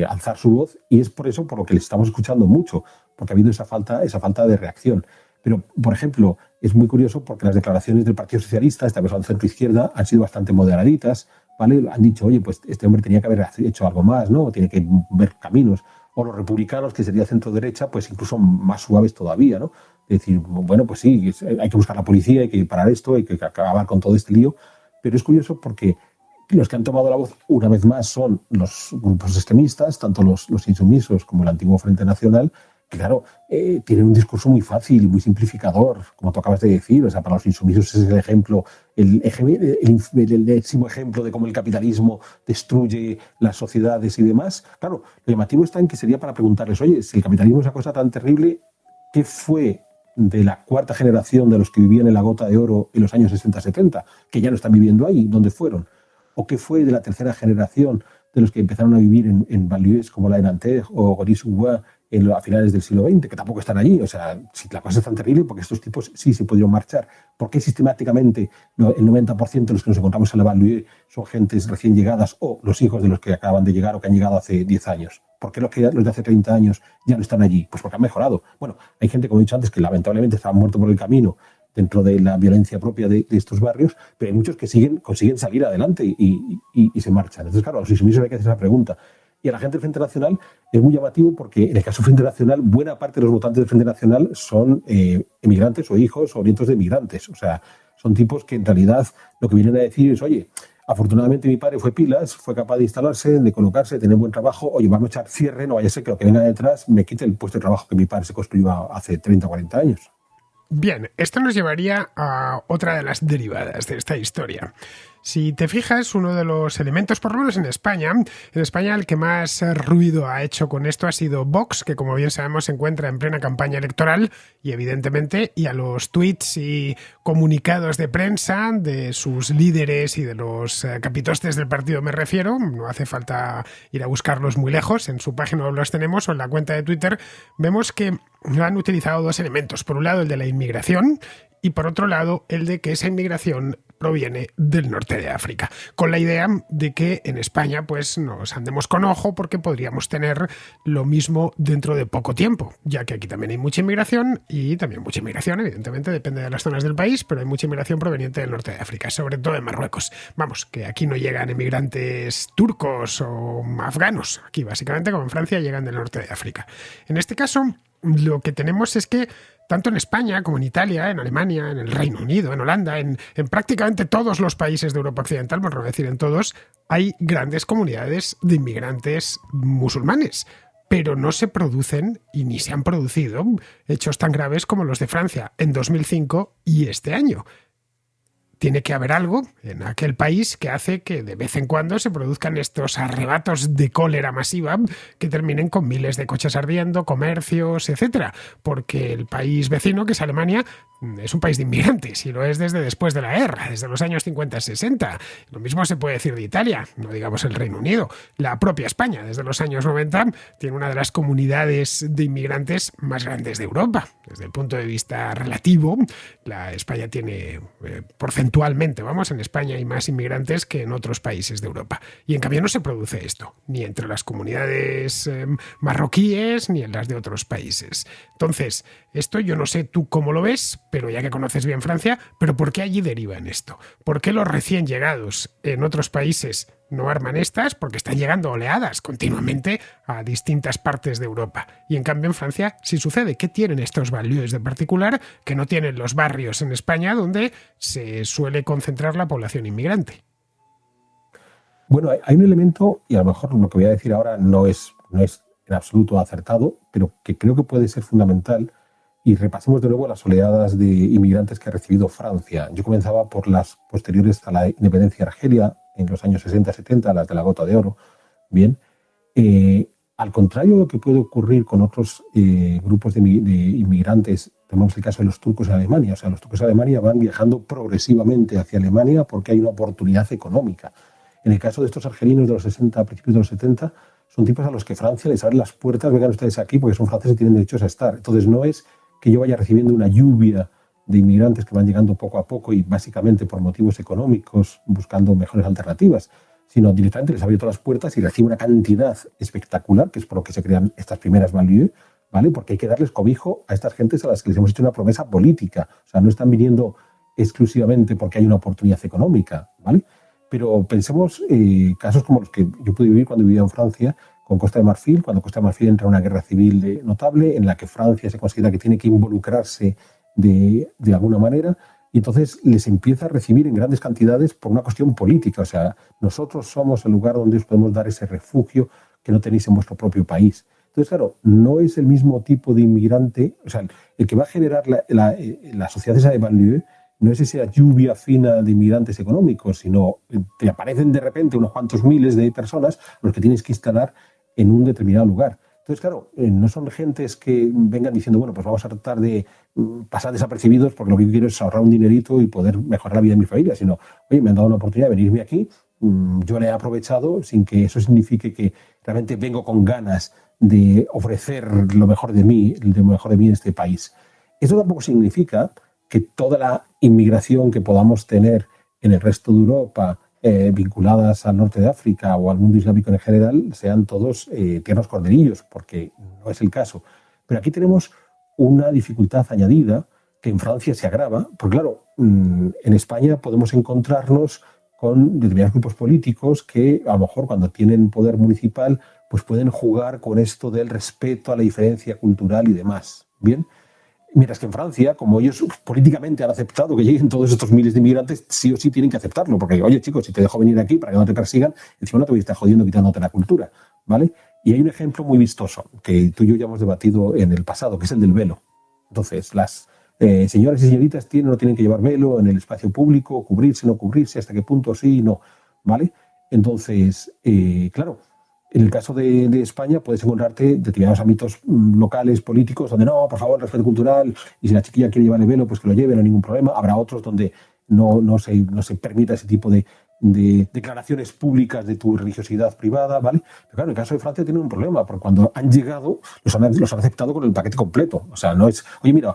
alzar su voz, y es por eso por lo que les estamos escuchando mucho, porque ha habido esa falta de reacción. Pero, por ejemplo, es muy curioso porque las declaraciones del Partido Socialista, esta vez al centro-izquierda, han sido bastante moderaditas, ¿vale? Han dicho, oye, pues este hombre tenía que haber hecho algo más, ¿no? Tiene que ver caminos. O los republicanos, que sería centro-derecha, pues incluso más suaves todavía, ¿no? Es decir, bueno, pues sí, hay que buscar la policía, hay que parar esto, hay que acabar con todo este lío. Pero es curioso porque los que han tomado la voz una vez más son los grupos extremistas, tanto los insumisos como el antiguo Frente Nacional, que claro, tienen un discurso muy fácil y muy simplificador, como tú acabas de decir. O sea, para los insumisos es el ejemplo, el décimo ejemplo de cómo el capitalismo destruye las sociedades y demás. Claro, lo llamativo está en que sería para preguntarles, oye, si el capitalismo es una cosa tan terrible, ¿qué fue de la cuarta generación de los que vivían en la Gota de Oro en los años 60-70, que ya no están viviendo ahí? ¿Dónde fueron? ¿O qué fue de la tercera generación de los que empezaron a vivir en banlieues como la de Nanterre o Goris-sous-Bois a finales del siglo XX, que tampoco están allí? O sea, si la cosa es tan terrible, porque estos tipos sí se pudieron marchar. ¿Por qué sistemáticamente el 90% de los que nos encontramos en la banlieue son gentes recién llegadas o los hijos de los que acaban de llegar o que han llegado hace 10 años? ¿Por qué los de hace 30 años ya no están allí? Pues porque han mejorado. Bueno, hay gente, como he dicho antes, que lamentablemente estaban muertos por el camino dentro de la violencia propia de estos barrios, pero hay muchos que consiguen salir adelante y se marchan. Entonces, claro, a los insumisos hay que hacer esa pregunta. Y a la gente del Frente Nacional es muy llamativo porque en el caso del Frente Nacional, buena parte de los votantes del Frente Nacional son emigrantes o hijos o nietos de emigrantes. O sea, son tipos que en realidad lo que vienen a decir es, oye, afortunadamente mi padre fue pilas, fue capaz de instalarse, de colocarse, de tener buen trabajo. Oye, vamos a echar cierre, no vaya a ser que lo que venga detrás me quite el puesto de trabajo que mi padre se construyó hace 30 o 40 años. Bien, esto nos llevaría a otra de las derivadas de esta historia. Si te fijas, uno de los elementos, por lo menos en España el que más ruido ha hecho con esto ha sido Vox, que como bien sabemos se encuentra en plena campaña electoral y evidentemente, y a los tweets y comunicados de prensa de sus líderes y de los capitostes del partido me refiero, no hace falta ir a buscarlos muy lejos, en su página los tenemos o en la cuenta de Twitter, vemos que han utilizado dos elementos. Por un lado, el de la inmigración y por otro lado, el de que esa inmigración proviene del norte de África, con la idea de que en España pues nos andemos con ojo porque podríamos tener lo mismo dentro de poco tiempo, ya que aquí también hay mucha inmigración y también mucha inmigración, evidentemente depende de las zonas del país, pero hay mucha inmigración proveniente del norte de África, sobre todo de Marruecos. Vamos, que aquí no llegan inmigrantes turcos o afganos, aquí básicamente como en Francia llegan del norte de África. En este caso, lo que tenemos es que tanto en España como en Italia, en Alemania, en el Reino Unido, en Holanda, en prácticamente todos los países de Europa Occidental, por no decir en todos, hay grandes comunidades de inmigrantes musulmanes. Pero no se producen y ni se han producido hechos tan graves como los de Francia en 2005 y este año. Tiene que haber algo en aquel país que hace que de vez en cuando se produzcan estos arrebatos de cólera masiva que terminen con miles de coches ardiendo, comercios, etcétera. Porque el país vecino, que es Alemania, es un país de inmigrantes y lo es desde después de la guerra, desde los años 50-60. Lo mismo se puede decir de Italia, no digamos el Reino Unido. La propia España, desde los años 90, tiene una de las comunidades de inmigrantes más grandes de Europa. Desde el punto de vista relativo, la España tiene porcentualmente, vamos, en España hay más inmigrantes que en otros países de Europa. Y en cambio no se produce esto, ni entre las comunidades marroquíes, ni en las de otros países. Entonces, esto yo no sé tú cómo lo ves, pero ya que conoces bien Francia, pero ¿por qué allí deriva en esto? ¿Por qué los recién llegados en otros países no arman estas? Porque están llegando oleadas continuamente a distintas partes de Europa. Y en cambio en Francia sí sucede. ¿Qué tienen estos banlieues de particular que no tienen los barrios en España donde se suele concentrar la población inmigrante? Bueno, hay un elemento, y a lo mejor lo que voy a decir ahora no es en absoluto acertado, pero que creo que puede ser fundamental. Y repasemos de nuevo las oleadas de inmigrantes que ha recibido Francia. Yo comenzaba por las posteriores a la independencia de Argelia, en los años 60-70, las de la Gota de Oro. Bien, al contrario de lo que puede ocurrir con otros grupos de inmigrantes, tenemos el caso de los turcos en Alemania. O sea, los turcos en Alemania van viajando progresivamente hacia Alemania porque hay una oportunidad económica. En el caso de estos argelinos de los 60, a principios de los 70, son tipos a los que Francia les abre las puertas, vengan ustedes aquí porque son franceses y tienen derechos a estar. Entonces no es que yo vaya recibiendo una lluvia de inmigrantes que van llegando poco a poco y básicamente por motivos económicos, buscando mejores alternativas, sino directamente les abre todas las puertas y recibe una cantidad espectacular, que es por lo que se crean estas primeras banlieues, ¿vale? Porque hay que darles cobijo a estas gentes a las que les hemos hecho una promesa política. O sea, no están viniendo exclusivamente porque hay una oportunidad económica, ¿vale? Pero pensemos casos como los que yo pude vivir cuando vivía en Francia, con Costa de Marfil, cuando Costa de Marfil entra en una guerra civil notable en la que Francia se considera que tiene que involucrarse de alguna manera y entonces les empieza a recibir en grandes cantidades por una cuestión política. O sea, nosotros somos el lugar donde os podemos dar ese refugio que no tenéis en vuestro propio país. Entonces, claro, no es el mismo tipo de inmigrante, o sea, el que va a generar la sociedad esa de banlieue no es esa lluvia fina de inmigrantes económicos, sino te aparecen de repente unos cuantos miles de personas los que tienes que instalar en un determinado lugar. Entonces, claro, no son gentes que vengan diciendo, bueno, pues vamos a tratar de pasar desapercibidos porque lo que yo quiero es ahorrar un dinerito y poder mejorar la vida de mi familia, sino, oye, me han dado una oportunidad de venirme aquí, yo la he aprovechado sin que eso signifique que realmente vengo con ganas de ofrecer lo mejor de mí, lo mejor de mí en este país. Eso tampoco significa que toda la inmigración que podamos tener en el resto de Europa, vinculadas al norte de África o al mundo islámico en general, sean todos tiernos corderillos, porque no es el caso. Pero aquí tenemos una dificultad añadida que en Francia se agrava, porque claro, en España podemos encontrarnos con determinados grupos políticos que a lo mejor cuando tienen poder municipal pues pueden jugar con esto del respeto a la diferencia cultural y demás. Bien, mientras que en Francia, como ellos políticamente han aceptado que lleguen todos estos miles de inmigrantes, sí o sí tienen que aceptarlo, porque, oye, chicos, si te dejo venir aquí para que no te persigan, encima no te voy a estar jodiendo quitándote la cultura, ¿vale? Y hay un ejemplo muy vistoso, que tú y yo ya hemos debatido en el pasado, que es el del velo. Entonces, las señoras y señoritas tienen o no tienen que llevar velo en el espacio público, cubrirse, no cubrirse, hasta qué punto sí, no, ¿vale? Entonces, claro, en el caso de España puedes encontrarte determinados ámbitos locales, políticos, donde no, por favor, respeto cultural, y si la chiquilla quiere llevar el velo, pues que lo lleve, no hay ningún problema. Habrá otros donde no se permita ese tipo de declaraciones públicas de tu religiosidad privada, ¿vale? Pero claro, en el caso de Francia tiene un problema, porque cuando han llegado los han aceptado con el paquete completo. O sea, no es, oye, mira,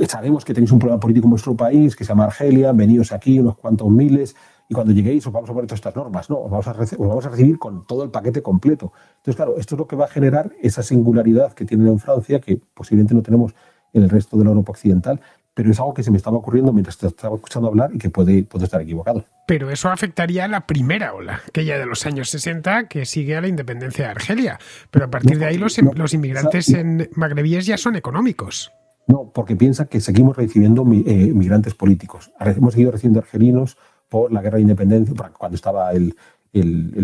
sabemos que tenéis un problema político en vuestro país, que se llama Argelia, veníos aquí unos cuantos miles, y cuando lleguéis os vamos a poner todas estas normas. No, os vamos a recibir con todo el paquete completo. Entonces, claro, esto es lo que va a generar esa singularidad que tienen en Francia, que posiblemente no tenemos en el resto de la Europa occidental, pero es algo que se me estaba ocurriendo mientras te estaba escuchando hablar y que puede estar equivocado. Pero eso afectaría a la primera ola, aquella de los años 60, que sigue a la independencia de Argelia. Pero a partir de ahí los inmigrantes magrebíes ya son económicos. No, porque piensa que seguimos recibiendo migrantes políticos. Hemos seguido recibiendo argelinos por la guerra de independencia, cuando estaba el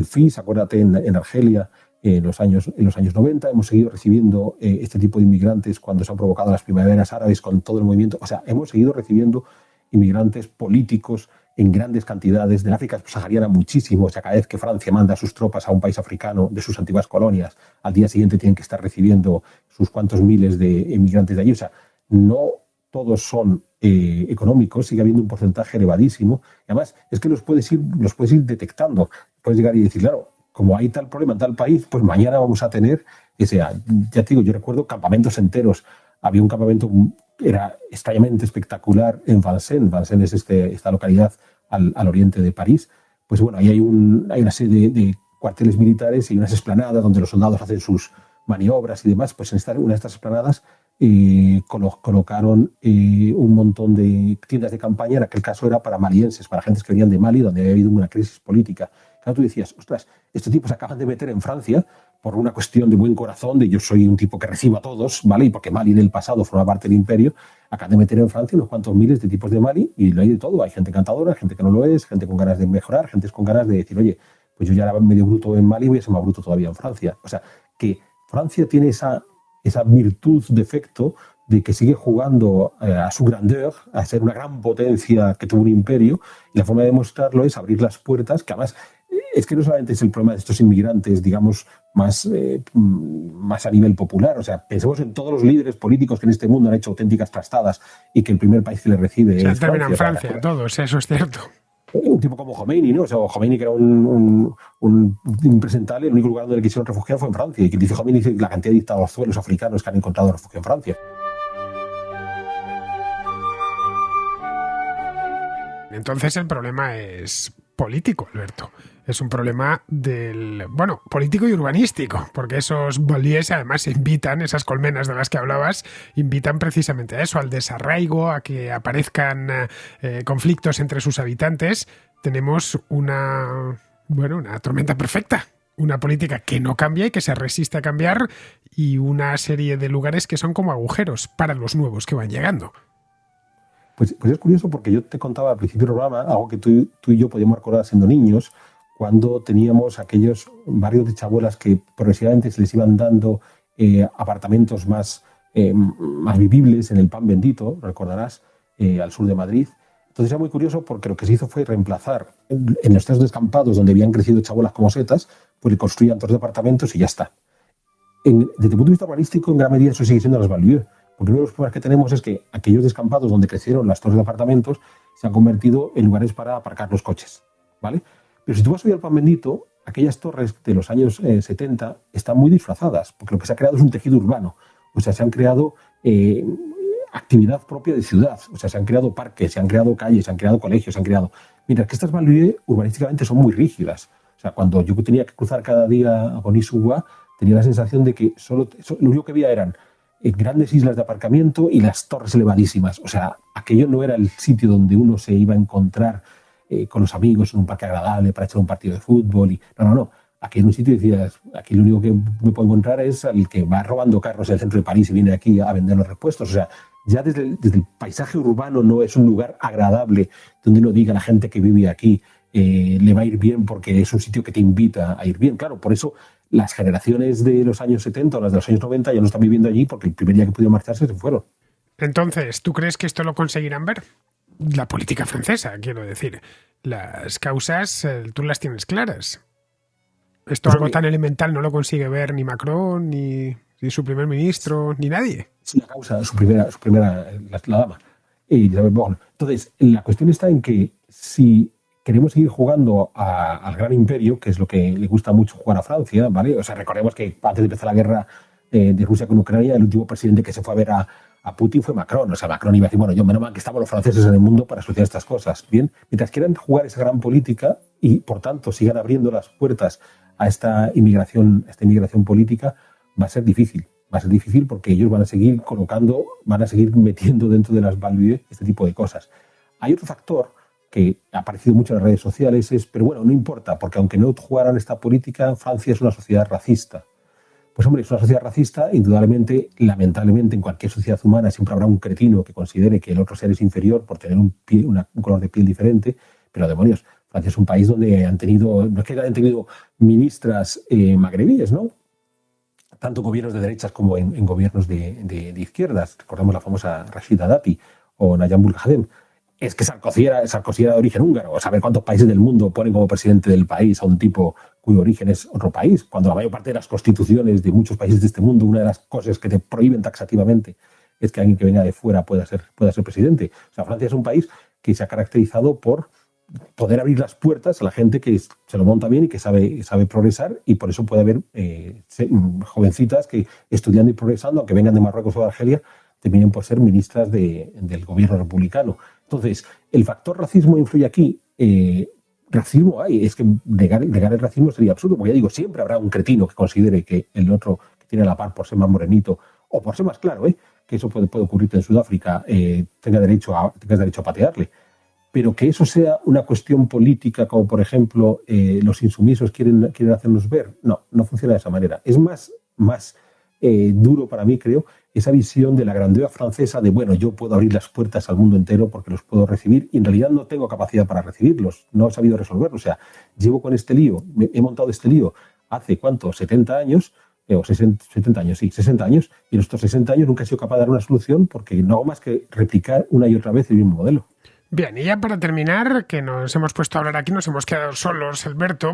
FIS, acuérdate, en Argelia, en los años 90. Hemos seguido recibiendo este tipo de inmigrantes cuando se han provocado las primaveras árabes con todo el movimiento. O sea, hemos seguido recibiendo inmigrantes políticos en grandes cantidades, del África subsahariana muchísimo. O sea, cada vez que Francia manda sus tropas a un país africano de sus antiguas colonias, al día siguiente tienen que estar recibiendo sus cuantos miles de inmigrantes de allí. O sea, no todos son económicos, sigue habiendo un porcentaje elevadísimo. Y además, es que los puedes ir detectando. Puedes llegar y decir, claro, como hay tal problema en tal país, pues mañana vamos a tener, ya te digo, yo recuerdo campamentos enteros. Había un campamento, era extrañamente espectacular en Vincennes. Vincennes es esta localidad al oriente de París. Pues bueno, ahí hay una serie de cuarteles militares y unas explanadas donde los soldados hacen sus maniobras y demás. Pues en una de estas explanadas colocaron un montón de tiendas de campaña. En aquel caso era para malienses, para gentes que venían de Mali, donde había habido una crisis política. Claro, tú decías, ostras, estos tipos se acaban de meter en Francia por una cuestión de buen corazón, de yo soy un tipo que recibo a todos, ¿vale? Y porque Mali del pasado forma parte del imperio, acaban de meter en Francia unos cuantos miles de tipos de Mali y hay de todo. Hay gente encantadora, gente que no lo es, gente con ganas de mejorar, gente con ganas de decir, oye, pues yo ya era medio bruto en Mali, voy a ser más bruto todavía en Francia. O sea, que Francia tiene esa virtud, defecto, de que sigue jugando a su grandeur, a ser una gran potencia que tuvo un imperio, y la forma de demostrarlo es abrir las puertas, que además es que no solamente es el problema de estos inmigrantes, digamos, más a nivel popular. O sea, pensemos en todos los líderes políticos que en este mundo han hecho auténticas trastadas y que el primer país que les recibe es Francia. En Francia, todos, eso es cierto. Un tipo como Khomeini, ¿no? O sea, Khomeini, que era un impresentable, el único lugar donde le quisieron refugiar fue en Francia. Y quien dice Khomeini dice la cantidad de dictadorzuelos africanos que han encontrado refugio en Francia. Entonces el problema es político, Alberto. Es un problema político y urbanístico, porque esos banlieues además invitan, esas colmenas de las que hablabas, invitan precisamente a eso, al desarraigo, a que aparezcan conflictos entre sus habitantes. Tenemos una tormenta perfecta, una política que no cambia y que se resiste a cambiar, y una serie de lugares que son como agujeros para los nuevos que van llegando. Pues es curioso, porque yo te contaba al principio del programa algo que tú y yo podíamos recordar siendo niños, cuando teníamos aquellos barrios de chabolas que progresivamente se les iban dando apartamentos más vivibles en el Pan Bendito, recordarás, al sur de Madrid. Entonces era muy curioso, porque lo que se hizo fue reemplazar en los tres descampados donde habían crecido chabolas como setas, pues le construían 2 departamentos y ya está. desde el punto de vista urbanístico, en gran medida eso sigue siendo las banlieues, porque uno de los problemas que tenemos es que aquellos descampados donde crecieron las torres de apartamentos se han convertido en lugares para aparcar los coches, ¿vale? Pero si tú vas hoy al Pan Bendito, aquellas torres de los años 70 están muy disfrazadas, porque lo que se ha creado es un tejido urbano. O sea, se han creado actividad propia de ciudad. O sea, se han creado parques, se han creado calles, se han creado colegios, se han creado... Mientras que estas banlieues urbanísticamente son muy rígidas. O sea, cuando yo tenía que cruzar cada día a Bonis-Sous-Bois, tenía la sensación de que lo único que había eran grandes islas de aparcamiento y las torres elevadísimas. O sea, aquello no era el sitio donde uno se iba a encontrar con los amigos en un parque agradable para echar un partido de fútbol. No. Aquí en un sitio decías, aquí lo único que me puedo encontrar es el que va robando carros en el centro de París y viene aquí a vender los repuestos. O sea, ya desde el paisaje urbano no es un lugar agradable donde uno diga a la gente que vive aquí le va a ir bien porque es un sitio que te invita a ir bien. Claro, por eso las generaciones de los años 70 o las de los años 90 ya no están viviendo allí porque el primer día que pudieron marcharse se fueron. Entonces, ¿tú crees que esto lo conseguirán ver? La política francesa, quiero decir. Las causas, tú las tienes claras. Esto algo tan elemental no lo consigue ver ni Macron, ni su primer ministro, ni nadie. Es una causa, su primera la dama. Bueno, entonces, la cuestión está en que si queremos seguir jugando al gran imperio, que es lo que le gusta mucho jugar a Francia, ¿vale? O sea, recordemos que antes de empezar la guerra de Rusia con Ucrania, el último presidente que se fue a ver a Putin fue Macron. O sea, Macron iba a decir, bueno, yo menos mal que estamos los franceses en el mundo para solucionar estas cosas. Bien, mientras quieran jugar esa gran política y, por tanto, sigan abriendo las puertas a esta inmigración política, va a ser difícil. Va a ser difícil porque ellos van a seguir metiendo dentro de las banlieues este tipo de cosas. Hay otro factor que ha aparecido mucho en las redes sociales, pero bueno, no importa, porque aunque no jugaran esta política, Francia es una sociedad racista. Pues hombre, es una sociedad racista, indudablemente, lamentablemente, en cualquier sociedad humana siempre habrá un cretino que considere que el otro ser es inferior por tener un color de piel diferente, pero demonios, Francia es un país donde no es que hayan tenido ministras magrebíes, ¿no? Tanto gobiernos de derechas como en gobiernos de izquierdas. Recordemos la famosa Rashida Dati o Nayib Bukele. Es que Sarkozy era de origen húngaro. O saber cuántos países del mundo ponen como presidente del país a un tipo cuyo origen es otro país. Cuando la mayor parte de las constituciones de muchos países de este mundo, una de las cosas que te prohíben taxativamente es que alguien que venga de fuera pueda ser presidente. O sea, Francia es un país que se ha caracterizado por poder abrir las puertas a la gente que se lo monta bien y que sabe progresar, y por eso puede haber jovencitas que estudiando y progresando, aunque vengan de Marruecos o de Argelia, terminen por ser ministras del gobierno republicano. Entonces, el factor racismo influye aquí. Racismo hay, es que negar el racismo sería absurdo, porque ya digo, siempre habrá un cretino que considere que el otro que tiene la par por ser más morenito o por ser más claro, que eso puede ocurrirte en Sudáfrica, tengas derecho a patearle. Pero que eso sea una cuestión política, como por ejemplo los insumisos quieren hacernos ver, no funciona de esa manera. Es más duro para mí, creo, esa visión de la grandeza francesa de, bueno, yo puedo abrir las puertas al mundo entero porque los puedo recibir y en realidad no tengo capacidad para recibirlos, no he sabido resolverlo. O sea, llevo con este lío, he montado este lío hace, ¿cuánto? 70 años, o 60 años, sí, 60 años, y en estos 60 años nunca he sido capaz de dar una solución porque no hago más que replicar una y otra vez el mismo modelo. Bien, y ya para terminar, que nos hemos puesto a hablar aquí, nos hemos quedado solos, Alberto,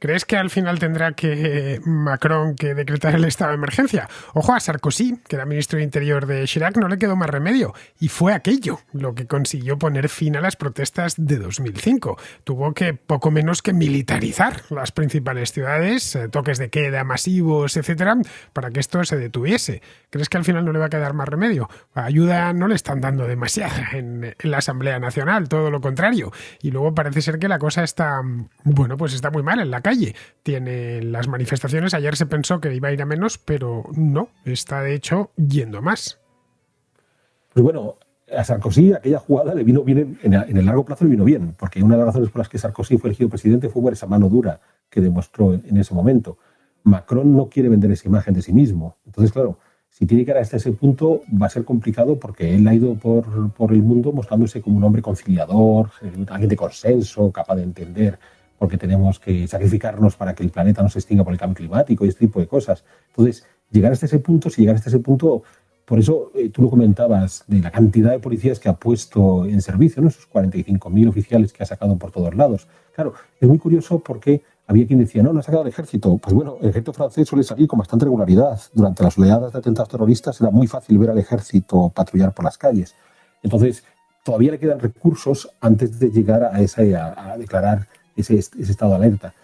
¿crees que al final tendrá que Macron que decretar el estado de emergencia? Ojo, a Sarkozy, que era ministro de Interior de Chirac, no le quedó más remedio, y fue aquello lo que consiguió poner fin a las protestas de 2005. Tuvo que poco menos que militarizar las principales ciudades, toques de queda masivos, etcétera, para que esto se detuviese. ¿Crees que al final no le va a quedar más remedio? Ayuda no le están dando demasiada en la Asamblea Nacional, todo lo contrario. Y luego parece ser que la cosa está, pues está muy mal en la calle. Tiene las manifestaciones, ayer se pensó que iba a ir a menos, pero no, está de hecho yendo a más. Pues bueno, a Sarkozy aquella jugada le vino bien, en el largo plazo le vino bien, porque una de las razones por las que Sarkozy fue elegido presidente fue por esa mano dura que demostró en ese momento. Macron no quiere vender esa imagen de sí mismo. Entonces, claro, si tiene que ir hasta ese punto va a ser complicado porque él ha ido por el mundo mostrándose como un hombre conciliador, alguien de consenso, capaz de entender por qué tenemos que sacrificarnos para que el planeta no se extinga por el cambio climático y este tipo de cosas. Entonces, llegar hasta ese punto, por eso tú lo comentabas de la cantidad de policías que ha puesto en servicio, ¿no? Esos 45.000 oficiales que ha sacado por todos lados. Claro, es muy curioso porque había quien decía, no ha sacado el ejército. Pues bueno, el ejército francés suele salir con bastante regularidad. Durante las oleadas de atentados terroristas era muy fácil ver al ejército patrullar por las calles. Entonces, todavía le quedan recursos antes de llegar a declarar ese estado de alerta.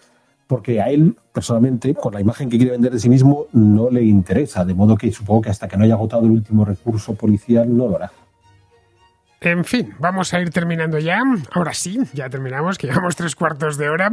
Porque a él, personalmente, con la imagen que quiere vender de sí mismo, no le interesa. De modo que supongo que hasta que no haya agotado el último recurso policial no lo hará. En fin, vamos a ir terminando ya. Ahora sí, ya terminamos, que llevamos 3/4 de hora.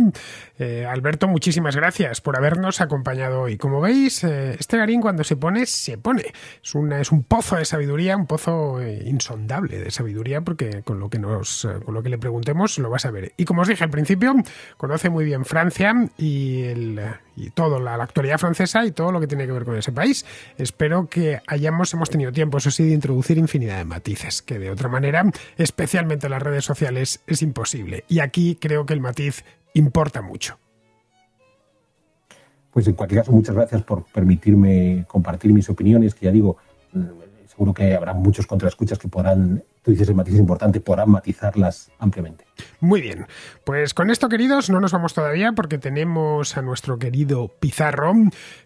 Alberto, muchísimas gracias por habernos acompañado hoy. Como veis, este Garín cuando se pone, se pone. Es un pozo de sabiduría, un pozo insondable de sabiduría, porque con lo que le preguntemos lo vas a ver. Y como os dije al principio, conoce muy bien Francia y toda la actualidad francesa y todo lo que tiene que ver con ese país. Espero que hemos tenido tiempo, eso sí, de introducir infinidad de matices, que de otra manera, especialmente en las redes sociales, es imposible. Y aquí creo que el matiz importa mucho. Pues en cualquier caso, muchas gracias por permitirme compartir mis opiniones, que ya digo, seguro que habrá muchos contraescuchas que podrán, tú dices el matiz es importante, podrán matizarlas ampliamente. Muy bien, pues con esto, queridos, no nos vamos todavía porque tenemos a nuestro querido Pizarro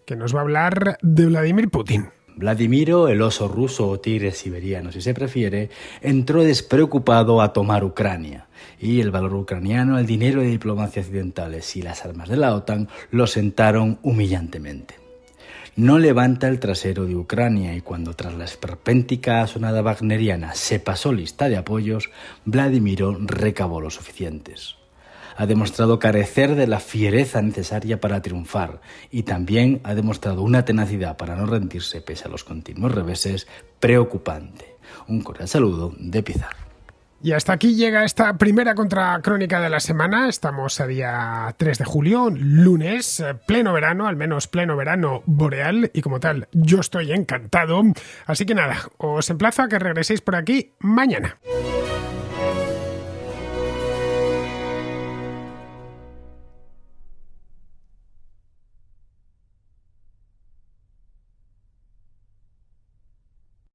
que nos va a hablar de Vladimir Putin. Vladimiro, el oso ruso o tigre siberiano, si se prefiere, entró despreocupado a tomar Ucrania. Y el valor ucraniano, el dinero de diplomacia occidentales y las armas de la OTAN lo sentaron humillantemente. No levanta el trasero de Ucrania y cuando tras la esperpéntica asonada wagneriana se pasó lista de apoyos, Vladimiro recabó los suficientes. Ha demostrado carecer de la fiereza necesaria para triunfar y también ha demostrado una tenacidad para no rendirse pese a los continuos reveses preocupante. Un cordial saludo de Pizarro. Y hasta aquí llega esta primera contracrónica de la semana. Estamos a día 3 de julio, lunes, pleno verano, al menos pleno verano boreal, y como tal, yo estoy encantado. Así que nada, os emplazo a que regreséis por aquí mañana.